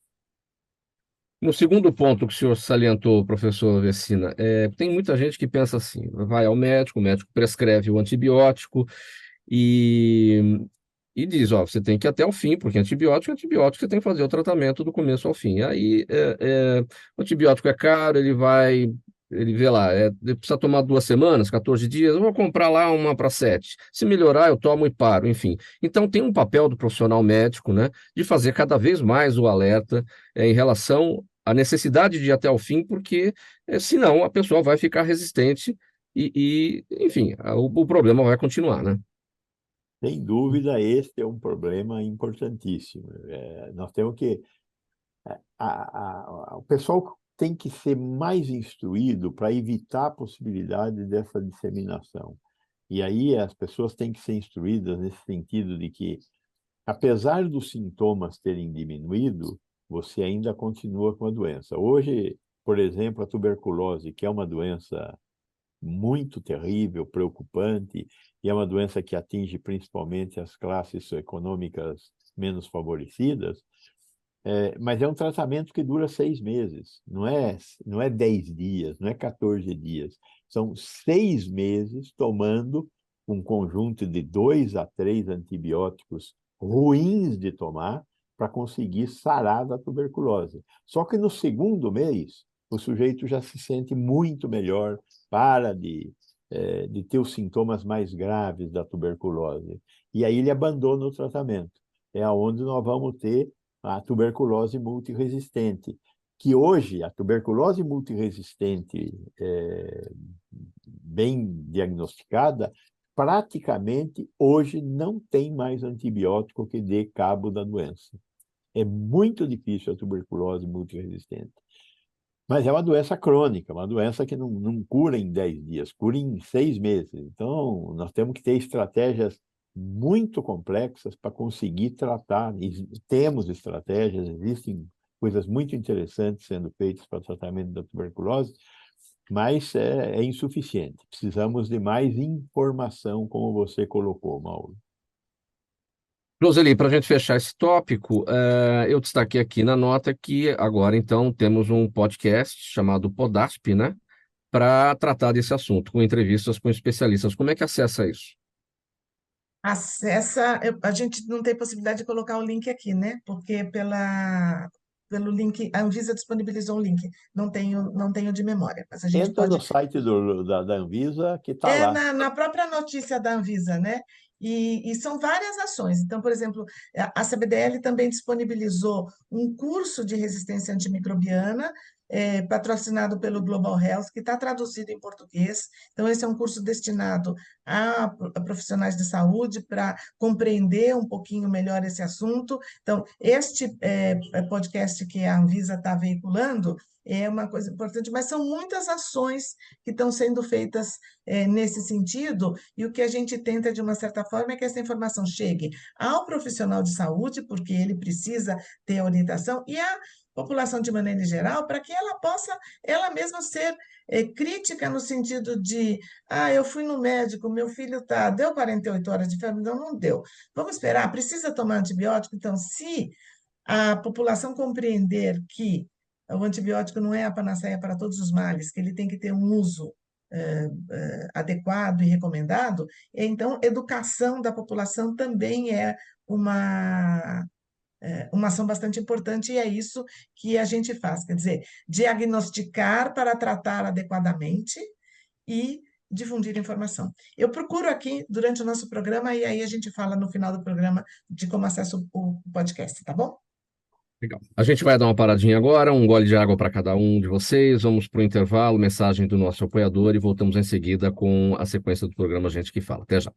No segundo ponto que o senhor salientou, professor Vecina, tem muita gente que pensa assim, vai ao médico, o médico prescreve o antibiótico e diz, ó, você tem que ir até o fim, porque antibiótico você tem que fazer o tratamento do começo ao fim. Aí o antibiótico é caro, ele vê lá, ele precisa tomar 2 semanas, 14 dias, eu vou comprar lá uma para 7. Se melhorar, eu tomo e paro, enfim. Então tem um papel do profissional médico, né, de fazer cada vez mais o alerta em relação à necessidade de ir até o fim, porque senão a pessoa vai ficar resistente enfim, o problema vai continuar, né? Sem dúvida, esse é um problema importantíssimo. Nós temos que... o pessoal tem que ser mais instruído para evitar a possibilidade dessa disseminação. E aí as pessoas têm que ser instruídas nesse sentido de que, apesar dos sintomas terem diminuído, você ainda continua com a doença. Hoje, por exemplo, a tuberculose, que é uma doença muito terrível, preocupante, e é uma doença que atinge principalmente as classes econômicas menos favorecidas, mas é um tratamento que dura 6 meses, não é 10 dias, não é 14 dias, são 6 meses tomando um conjunto de 2 a 3 antibióticos ruins de tomar para conseguir sarar da tuberculose. Só que no segundo mês, o sujeito já se sente muito melhor, para de ter os sintomas mais graves da tuberculose. E aí ele abandona o tratamento. É onde nós vamos ter a tuberculose multiresistente. que hoje a tuberculose multiresistente bem diagnosticada, praticamente hoje não tem mais antibiótico que dê cabo da doença. É muito difícil a tuberculose multiresistente. Mas é uma doença crônica, uma doença que não cura em 10 dias, cura em 6 meses. Então, nós temos que ter estratégias muito complexas para conseguir tratar. E temos estratégias, existem coisas muito interessantes sendo feitas para o tratamento da tuberculose, mas é insuficiente. Precisamos de mais informação, como você colocou, Mauro. Roseli, para a gente fechar esse tópico, eu destaquei aqui na nota que agora, então, temos um podcast chamado Podasp, né, para tratar desse assunto, com entrevistas com especialistas. Como é que acessa isso? A gente não tem possibilidade de colocar o link aqui, né? Porque pelo link, a Anvisa disponibilizou um link, não tenho de memória, mas a gente Entra no pode. site da Anvisa, que está É lá. na própria notícia da Anvisa, né? E são várias ações. Então, por exemplo, a CBDL também disponibilizou um curso de resistência antimicrobiana, patrocinado pelo Global Health, que está traduzido em português. Então, esse é um curso destinado a profissionais de saúde para compreender um pouquinho melhor esse assunto. Então, este podcast que a Anvisa está veiculando é uma coisa importante, mas são muitas ações que estão sendo feitas nesse sentido, e o que a gente tenta, de uma certa forma, é que essa informação chegue ao profissional de saúde, porque ele precisa ter orientação, e à população de maneira geral, para que ela possa, ela mesma, ser crítica no sentido de, eu fui no médico, meu filho deu 48 horas de febre, não deu. Vamos esperar, precisa tomar antibiótico? Então, se a população compreender que o antibiótico não é a panaceia para todos os males, que ele tem que ter um uso adequado e recomendado, então, educação da população também é uma ação bastante importante, e é isso que a gente faz, quer dizer, diagnosticar para tratar adequadamente e difundir informação. Eu procuro aqui durante o nosso programa, e aí a gente fala no final do programa de como acesso o podcast, tá bom? Legal. A gente vai dar uma paradinha agora, um gole de água para cada um de vocês. Vamos para o intervalo, mensagem do nosso apoiador e voltamos em seguida com a sequência do programa Gente que Fala. Até já.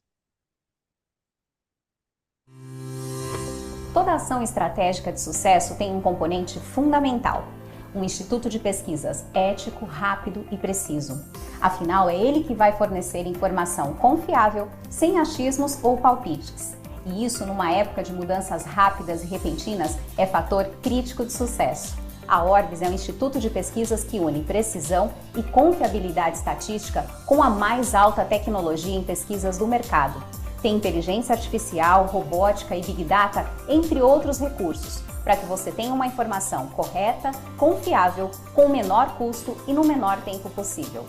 Toda ação estratégica de sucesso tem um componente fundamental: um instituto de pesquisas ético, rápido e preciso. Afinal, é ele que vai fornecer informação confiável, sem achismos ou palpites. E isso, numa época de mudanças rápidas e repentinas, é fator crítico de sucesso. A Orbis é um instituto de pesquisas que une precisão e confiabilidade estatística com a mais alta tecnologia em pesquisas do mercado. Tem inteligência artificial, robótica e Big Data, entre outros recursos, para que você tenha uma informação correta, confiável, com o menor custo e no menor tempo possível.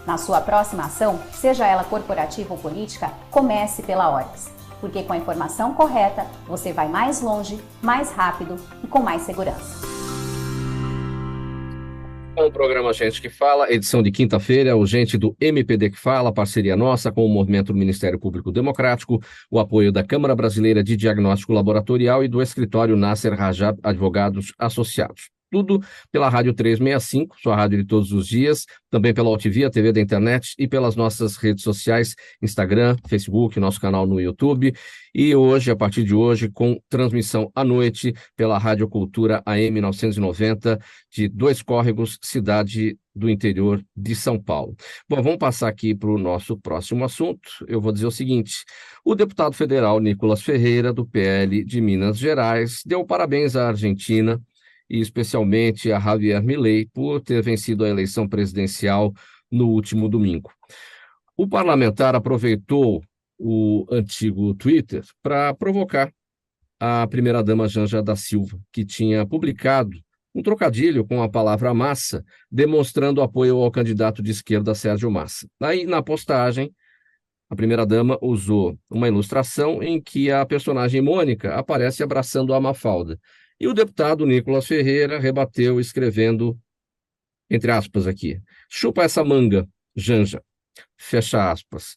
Na sua próxima ação, seja ela corporativa ou política, comece pela Orbis. Porque com a informação correta, você vai mais longe, mais rápido e com mais segurança. Com o programa Gente que Fala, edição de quinta-feira, o Gente do MPD que Fala, parceria nossa com o Movimento do Ministério Público Democrático, o apoio da Câmara Brasileira de Diagnóstico Laboratorial e do escritório Nasser Rajab Advogados Associados. Tudo pela Rádio 365, sua rádio de todos os dias, também pela UTV, a TV da internet, e pelas nossas redes sociais, Instagram, Facebook, nosso canal no YouTube, e hoje, a partir de hoje, com transmissão à noite pela Rádio Cultura AM 990, de Dois Córregos, cidade do interior de São Paulo. Bom, vamos passar aqui para o nosso próximo assunto. Eu vou dizer o seguinte: o deputado federal Nicolas Ferreira, do PL de Minas Gerais, deu parabéns à Argentina, e especialmente a Javier Milei, por ter vencido a eleição presidencial no último domingo. O parlamentar aproveitou o antigo Twitter para provocar a primeira-dama Janja da Silva, que tinha publicado um trocadilho com a palavra massa, demonstrando apoio ao candidato de esquerda Sérgio Massa. Aí, na postagem, a primeira-dama usou uma ilustração em que a personagem Mônica aparece abraçando a Mafalda. E o deputado Nicolas Ferreira rebateu escrevendo, entre aspas aqui, chupa essa manga, Janja, fecha aspas.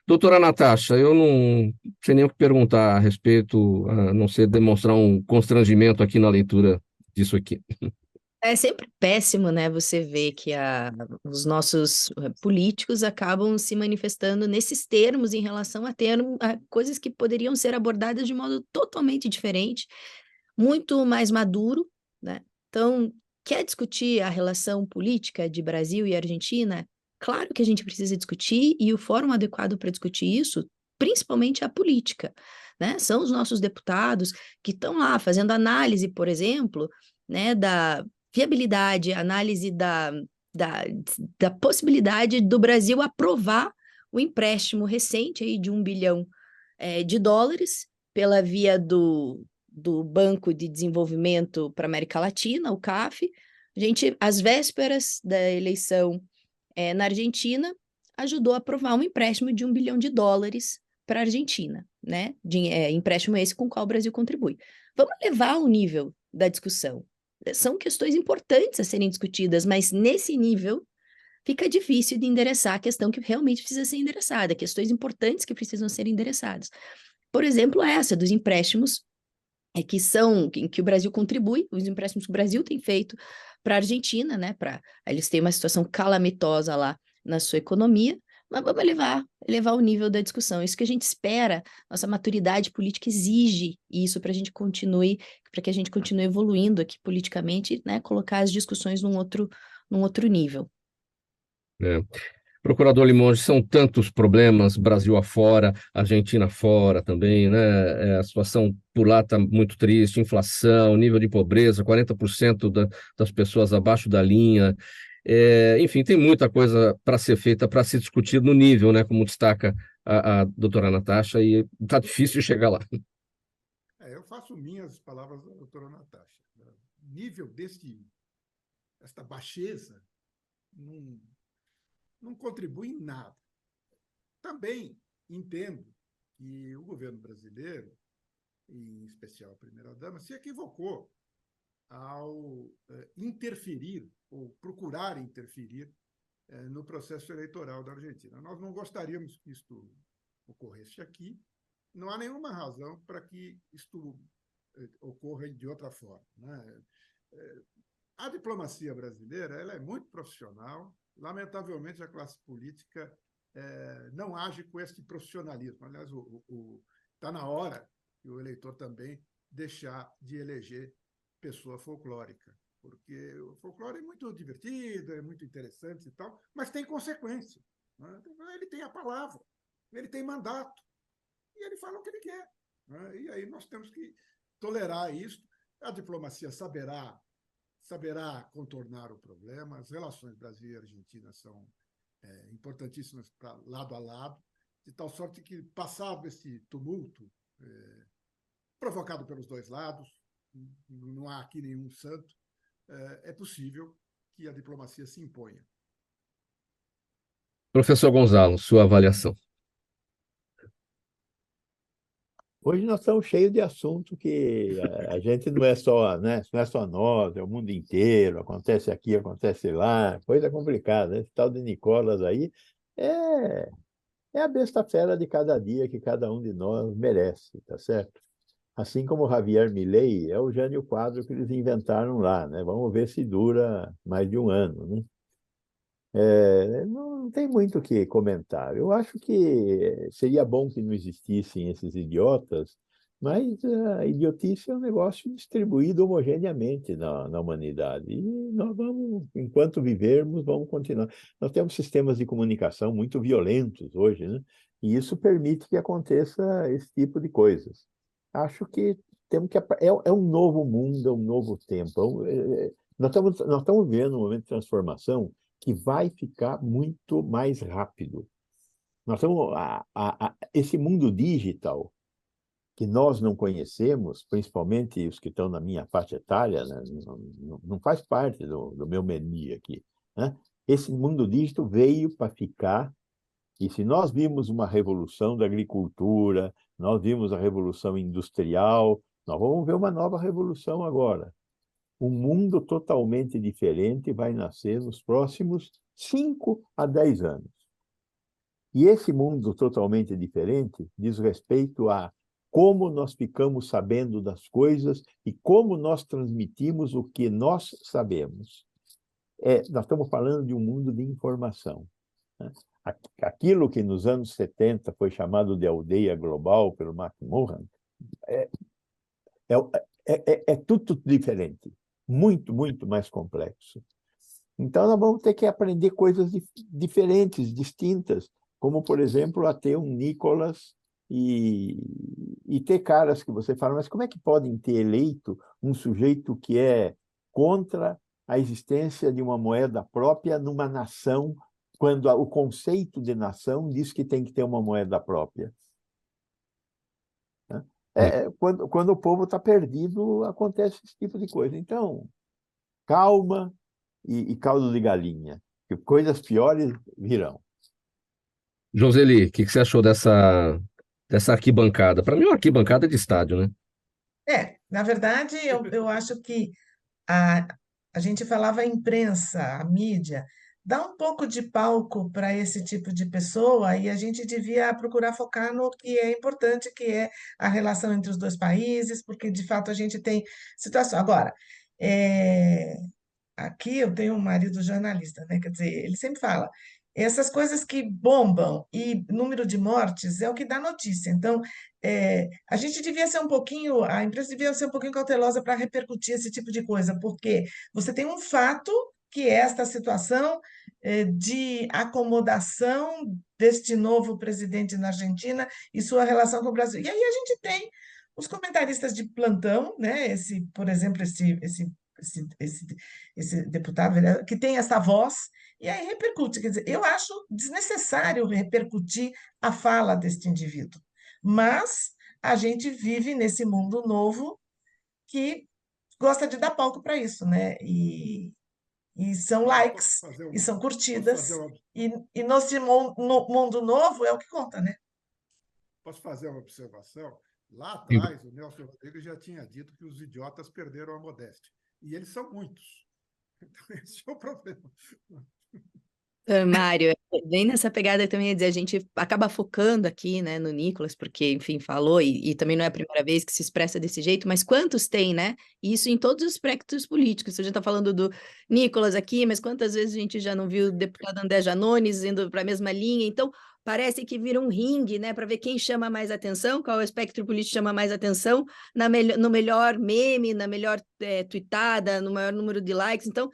Doutora Natasha, eu não sei nem o que perguntar a respeito, a não ser demonstrar um constrangimento aqui na leitura disso aqui. É sempre péssimo, né, você ver que os nossos políticos acabam se manifestando nesses termos em relação a coisas que poderiam ser abordadas de modo totalmente diferente, muito mais maduro, né? Então, quer discutir a relação política de Brasil e Argentina? Claro que a gente precisa discutir, e o fórum adequado para discutir isso, principalmente a política, né? São os nossos deputados que estão lá fazendo análise, por exemplo, né, da viabilidade, análise da, da possibilidade do Brasil aprovar o empréstimo recente aí de 1 bilhão de dólares pela via do Banco de Desenvolvimento para a América Latina, o CAF. A gente, às vésperas da eleição na Argentina, ajudou a aprovar um empréstimo de 1 bilhão de dólares para a Argentina, né? Empréstimo esse com o qual o Brasil contribui. Vamos levar o nível da discussão. São questões importantes a serem discutidas, mas nesse nível fica difícil de endereçar a questão que realmente precisa ser endereçada, questões importantes que precisam ser endereçadas. Por exemplo, essa dos empréstimos em que o Brasil contribui, os empréstimos que o Brasil tem feito para a Argentina, né? Eles têm uma situação calamitosa lá na sua economia, mas vamos elevar o nível da discussão. Isso que a gente espera, nossa maturidade política exige isso para que a gente continue evoluindo aqui politicamente, né? Colocar as discussões num outro nível. Procurador Limonge, são tantos problemas, Brasil afora, Argentina afora também, né? A situação por lá está muito triste, inflação, nível de pobreza, 40% das pessoas abaixo da linha. Enfim, tem muita coisa para ser feita, para se discutir no nível, né? Como destaca a doutora Natasha, e está difícil chegar lá. Eu faço minhas palavras da doutora Natasha. O nível desta baixeza não contribui em nada. Também entendo que o governo brasileiro, em especial a primeira-dama, se equivocou ao interferir, ou procurar interferir, no processo eleitoral da Argentina. Nós não gostaríamos que isto ocorresse aqui, não há nenhuma razão para que isto ocorra de outra forma, né? A diplomacia brasileira ela é muito profissional. Lamentavelmente, a classe política não age com esse profissionalismo. Aliás, está na hora que o eleitor também deixar de eleger pessoa folclórica, porque o folclore é muito divertido, é muito interessante e tal, mas tem consequência, né? Ele tem a palavra, ele tem mandato, e ele fala o que ele quer, né? E aí nós temos que tolerar isso. A diplomacia saberá contornar o problema. As relações Brasil e Argentina são importantíssimas para lado a lado, de tal sorte que, passado esse tumulto provocado pelos dois lados, não há aqui nenhum santo, é possível que a diplomacia se imponha. Professor Gonzalo, sua avaliação. Hoje nós estamos cheios de assunto que a gente não é só, né? Não é só nós, é o mundo inteiro, acontece aqui, acontece lá, coisa complicada. Esse tal de Nicolas aí é a besta-fera de cada dia que cada um de nós merece, tá certo? Assim como o Javier Milei é o Jânio Quadro que eles inventaram lá, né? Vamos ver se dura mais de um ano, né? Não tem muito o que comentar. Eu acho que seria bom que não existissem esses idiotas, mas a idiotice é um negócio distribuído homogeneamente na humanidade. E nós vamos, enquanto vivermos, vamos continuar. Nós temos sistemas de comunicação muito violentos hoje, né? E isso permite que aconteça esse tipo de coisas. Acho que temos que é um novo mundo, é um novo tempo. Nós estamos vivendo um momento de transformação que vai ficar muito mais rápido. Nós estamos esse mundo digital que nós não conhecemos, principalmente os que estão na minha faixa etária, né? Não faz parte do meu menu aqui, né? Esse mundo digital veio para ficar, e se nós vimos uma revolução da agricultura, nós vimos a revolução industrial, nós vamos ver uma nova revolução agora. Um mundo totalmente diferente vai nascer nos próximos 5 a 10 anos. E esse mundo totalmente diferente diz respeito a como nós ficamos sabendo das coisas e como nós transmitimos o que nós sabemos. Nós estamos falando de um mundo de informação, né? Aquilo que nos anos 70 foi chamado de aldeia global pelo McMahon é tudo diferente, muito, muito mais complexo. Então, nós vamos ter que aprender coisas diferentes, distintas, como, por exemplo, a ter um Nicolas e ter caras que você fala, mas como é que podem ter eleito um sujeito que é contra a existência de uma moeda própria numa nação, quando o conceito de nação diz que tem que ter uma moeda própria? Quando o povo está perdido, acontece esse tipo de coisa. Então, calma e caldo de galinha, que coisas piores virão. Joseli, o que você achou dessa arquibancada? Para mim, é uma arquibancada de estádio, né? Na verdade, eu acho que a gente falava a imprensa, a mídia, dá um pouco de palco para esse tipo de pessoa e a gente devia procurar focar no que é importante, que é a relação entre os dois países, porque de fato a gente tem situação. Agora, aqui eu tenho um marido jornalista, né? Quer dizer, ele sempre fala, essas coisas que bombam e número de mortes é o que dá notícia. Então, a gente devia ser a imprensa devia ser um pouquinho cautelosa para repercutir esse tipo de coisa, porque você tem um fato que é esta situação de acomodação deste novo presidente na Argentina e sua relação com o Brasil. E aí a gente tem os comentaristas de plantão, né? Por exemplo, esse deputado vereador, que tem essa voz, e aí repercute. Quer dizer, eu acho desnecessário repercutir a fala deste indivíduo, mas a gente vive nesse mundo novo que gosta de dar palco para isso, né? E são likes, e são curtidas, e no mundo novo é o que conta, né? Posso fazer uma observação? Lá atrás, o Nelson Rodrigues já tinha dito que os idiotas perderam a modéstia. E eles são muitos. Então, esse é o problema. Mário, bem nessa pegada também, ia dizer, a gente acaba focando aqui, né, no Nicolas, porque, enfim, falou, e também não é a primeira vez que se expressa desse jeito, mas quantos tem, né? E isso em todos os aspectos políticos. A gente está falando do Nicolas aqui, mas quantas vezes a gente já não viu o deputado André Janones indo para a mesma linha? Então, parece que vira um ringue, né, para ver quem chama mais atenção, qual é o espectro político chama mais atenção, no melhor meme, na melhor tweetada, no maior número de likes. Então,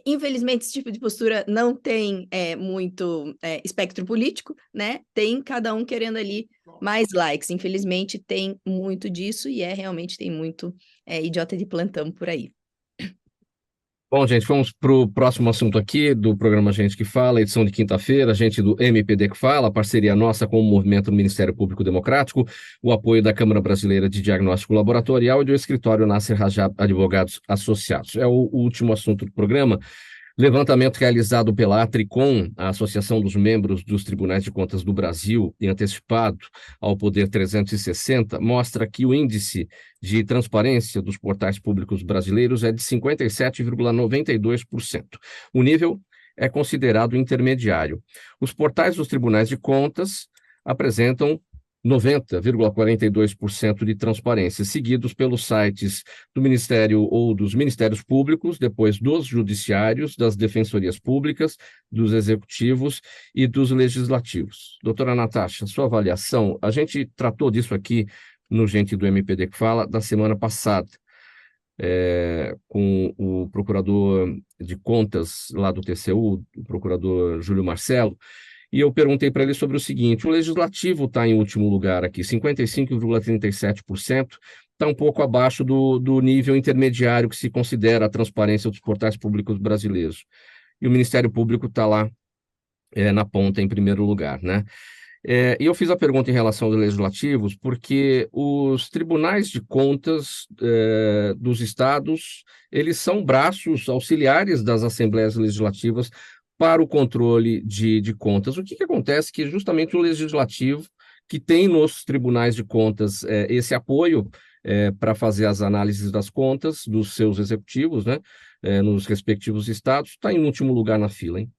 infelizmente, esse tipo de postura não tem muito espectro político, né? Tem cada um querendo ali mais likes. Infelizmente, tem muito disso e realmente tem muito idiota de plantão por aí. Bom, gente, vamos para o próximo assunto aqui do programa Gente que Fala, edição de quinta-feira, gente do MPD que Fala, parceria nossa com o Movimento do Ministério Público Democrático, o apoio da Câmara Brasileira de Diagnóstico Laboratorial e do escritório Nasser Rajab Advogados Associados. É o último assunto do programa. Levantamento realizado pela Atricom, a Associação dos Membros dos Tribunais de Contas do Brasil, e antecipado ao Poder 360, mostra que o índice de transparência dos portais públicos brasileiros é de 57,92%. O nível é considerado intermediário. Os portais dos Tribunais de Contas apresentam 90,42% de transparência, seguidos pelos sites do Ministério ou dos Ministérios Públicos, depois dos Judiciários, das Defensorias Públicas, dos Executivos e dos Legislativos. Doutora Natasha, sua avaliação, a gente tratou disso aqui no Gente do MPD que Fala da semana passada, com o procurador de contas lá do TCU, o procurador Júlio Marcelo, e eu perguntei para ele sobre o seguinte: o Legislativo está em último lugar aqui, 55,37%, está um pouco abaixo do nível intermediário que se considera a transparência dos portais públicos brasileiros. E o Ministério Público está lá na ponta, em primeiro lugar, né? E eu fiz a pergunta em relação aos legislativos porque os tribunais de contas dos estados, eles são braços auxiliares das assembleias legislativas para o controle de contas. O que acontece que justamente o legislativo, que tem nos tribunais de contas esse apoio para fazer as análises das contas dos seus executivos, né, nos respectivos estados, está em último lugar na fila, hein?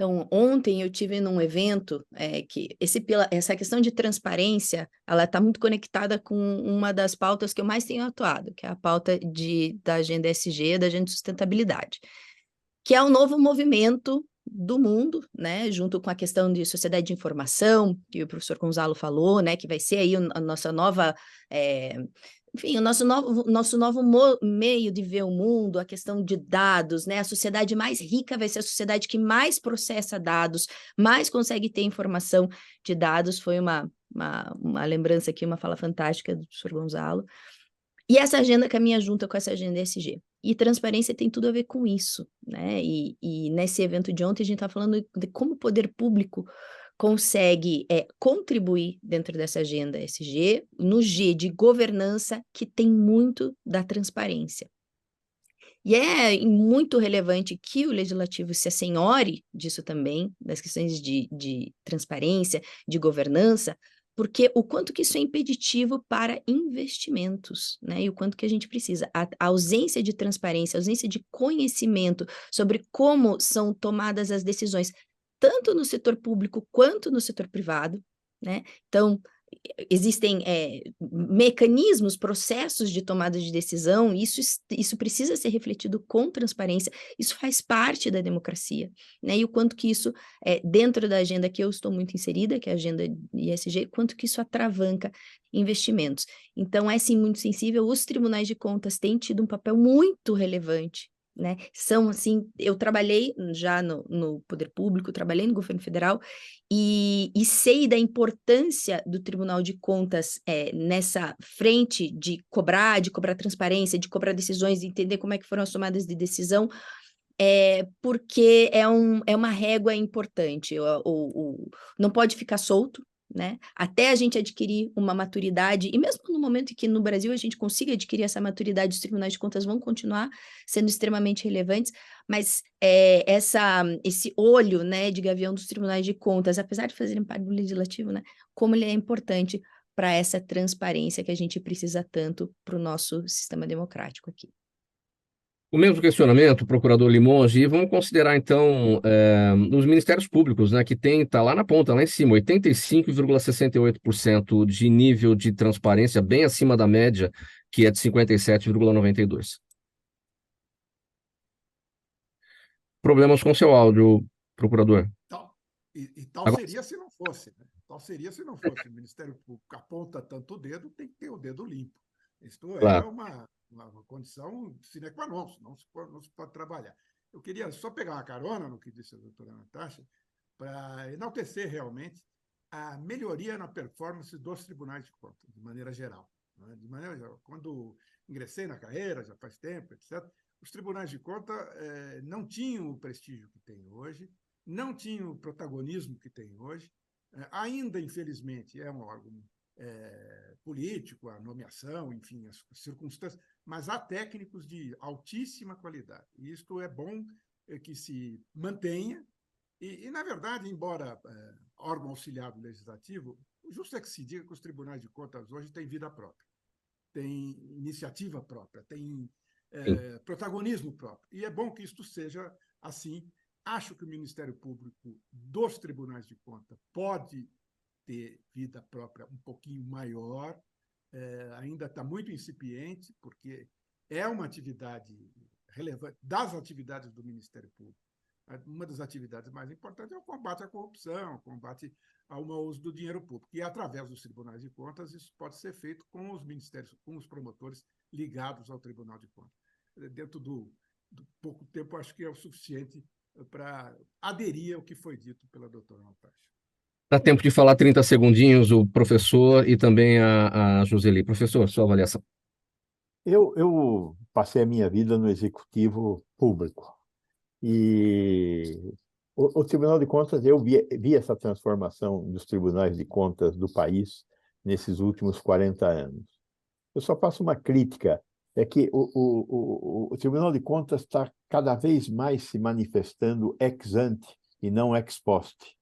Então, ontem eu tive num evento que essa questão de transparência, ela está muito conectada com uma das pautas que eu mais tenho atuado, que é a pauta da Agenda ESG, da Agenda de Sustentabilidade, que é um novo movimento do mundo, né, junto com a questão de sociedade de informação, que o professor Gonzalo falou, né, que vai ser aí a nossa nova... enfim, o nosso novo meio de ver o mundo, a questão de dados, né? A sociedade mais rica vai ser a sociedade que mais processa dados, mais consegue ter informação de dados. Foi uma lembrança aqui, uma fala fantástica do professor Gonzalo. E essa agenda caminha junto com essa agenda ESG. E transparência tem tudo a ver com isso, né? E nesse evento de ontem a gente está falando de como o poder público consegue contribuir dentro dessa agenda ESG, no G de governança, que tem muito da transparência. E é muito relevante que o legislativo se assenhore disso também, das questões de transparência, de governança, porque o quanto que isso é impeditivo para investimentos, né? E o quanto que a gente precisa. A ausência de transparência, a ausência de conhecimento sobre como são tomadas as decisões, tanto no setor público quanto no setor privado, né? Então, existem mecanismos, processos de tomada de decisão, isso precisa ser refletido com transparência, isso faz parte da democracia, né? E o quanto que isso, dentro da agenda que eu estou muito inserida, que é a agenda ESG, quanto que isso atravanca investimentos. Então, é sim muito sensível, os tribunais de contas têm tido um papel muito relevante, né? São, assim, eu trabalhei já no poder público, trabalhei no governo federal e sei da importância do Tribunal de Contas nessa frente de cobrar transparência, de cobrar decisões, de entender como é que foram as tomadas de decisão, porque é uma régua importante, não pode ficar solto, né? Até a gente adquirir uma maturidade, e mesmo no momento em que no Brasil a gente consiga adquirir essa maturidade, os tribunais de contas vão continuar sendo extremamente relevantes, mas esse olho, né, de gavião dos tribunais de contas, apesar de fazerem parte do legislativo, né, como ele é importante para essa transparência que a gente precisa tanto para o nosso sistema democrático aqui. O mesmo questionamento, procurador Limonge, e vamos considerar, então, os ministérios públicos, né, que está lá na ponta, lá em cima, 85,68% de nível de transparência, bem acima da média, que é de 57,92%. Problemas com seu áudio, procurador. Tal seria se não fosse, né? Tal seria se não fosse. O Ministério Público aponta tanto o dedo, tem que ter o dedo limpo. Isto claro. É uma condição sine qua non, não se pode trabalhar. Eu queria só pegar uma carona no que disse a doutora Natasha, para enaltecer realmente a melhoria na performance dos tribunais de contas, de maneira geral. Né? De maneira geral. Quando ingressei na carreira, já faz tempo, etc., os tribunais de contas não tinham o prestígio que têm hoje, não tinham o protagonismo que têm hoje, ainda, infelizmente, é um órgão político, a nomeação, enfim, as circunstâncias, mas há técnicos de altíssima qualidade. E isto é bom que se mantenha. E na verdade, embora órgão auxiliar do legislativo, o justo é que se diga que os tribunais de contas hoje têm vida própria, têm iniciativa própria, têm protagonismo próprio. E é bom que isto seja assim. Acho que o Ministério Público dos tribunais de contas pode ter vida própria um pouquinho maior, ainda está muito incipiente, porque é uma atividade relevante das atividades do Ministério Público. Uma das atividades mais importantes é o combate à corrupção, o combate ao mau uso do dinheiro público. E, através dos tribunais de contas, isso pode ser feito com os ministérios, com os promotores ligados ao Tribunal de Contas. Dentro do pouco tempo, acho que é o suficiente para aderir ao que foi dito pela doutora Natasha. Dá tempo de falar 30 segundinhos o professor e também a Joseli. Professor, sua avaliação. Eu passei a minha vida no executivo público. E o Tribunal de Contas, eu vi essa transformação dos tribunais de contas do país nesses últimos 40 anos. Eu só faço uma crítica, é que o Tribunal de Contas está cada vez mais se manifestando ex ante e não ex post.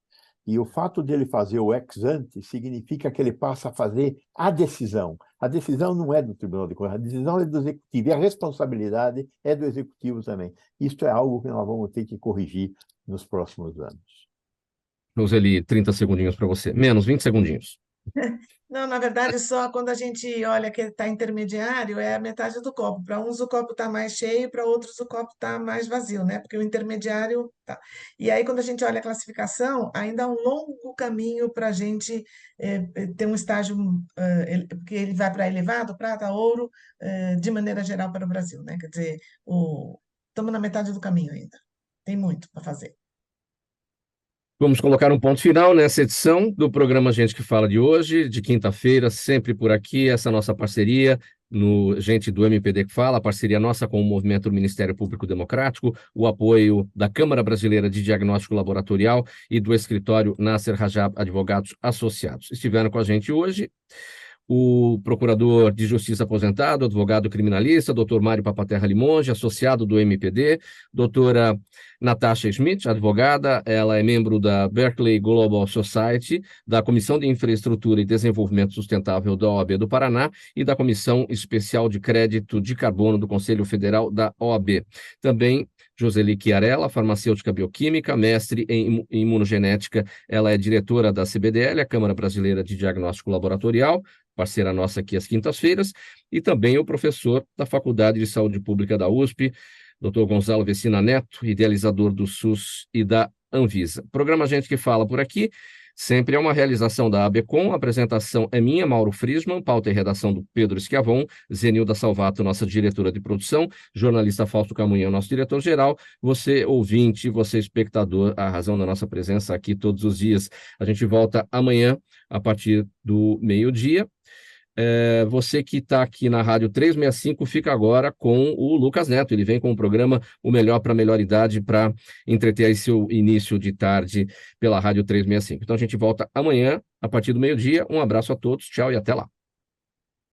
E o fato dele fazer o ex ante significa que ele passa a fazer a decisão. A decisão não é do Tribunal de Contas, a decisão é do Executivo, e a responsabilidade é do Executivo também. Isso é algo que nós vamos ter que corrigir nos próximos anos. Roseli, 30 segundinhos para você. Menos 20 segundinhos. Não, na verdade, só quando a gente olha que está intermediário, é a metade do copo. Para uns o copo está mais cheio, para outros o copo está mais vazio, né? Porque o intermediário tá. E aí, quando a gente olha a classificação, ainda há um longo caminho para a gente ter um estágio, porque ele vai para elevado, prata, ouro, de maneira geral para o Brasil, né? Quer dizer, estamos na metade do caminho ainda. Tem muito para fazer. Vamos colocar um ponto final nessa edição do programa Gente que Fala de hoje, de quinta-feira, sempre por aqui, essa nossa parceria no Gente do MPD que Fala, a parceria nossa com o Movimento do Ministério Público Democrático, o apoio da Câmara Brasileira de Diagnóstico Laboratorial e do escritório Nasser Rajab Advogados Associados. Estiveram com a gente hoje o procurador de justiça aposentado, advogado criminalista, doutor Mário Papaterra Limonge, associado do MPD, doutora Natasha Schmidt, advogada, ela é membro da Berkeley Global Society, da Comissão de Infraestrutura e Desenvolvimento Sustentável da OAB do Paraná e da Comissão Especial de Crédito de Carbono do Conselho Federal da OAB. Também Joseli Chiarella, farmacêutica bioquímica, mestre em imunogenética, ela é diretora da CBDL, a Câmara Brasileira de Diagnóstico Laboratorial, parceira nossa aqui às quintas-feiras, e também o professor da Faculdade de Saúde Pública da USP, Dr. Gonzalo Vecina Neto, idealizador do SUS e da Anvisa. Programa Gente que Fala por aqui, sempre é uma realização da ABCom, a apresentação é minha, Mauro Friesman, pauta e redação do Pedro Schiavon, Zenilda Salvato, nossa diretora de produção, jornalista Fausto Camunhão, nosso diretor-geral, você ouvinte, você espectador, a razão da nossa presença aqui todos os dias. A gente volta amanhã, a partir do meio-dia. Você que está aqui na Rádio 365 fica agora com o Lucas Neto, ele vem com o programa O Melhor para a Melhor Idade para entreter aí seu início de tarde pela Rádio 365. Então a gente volta amanhã a partir do meio-dia, um abraço a todos, tchau e até lá.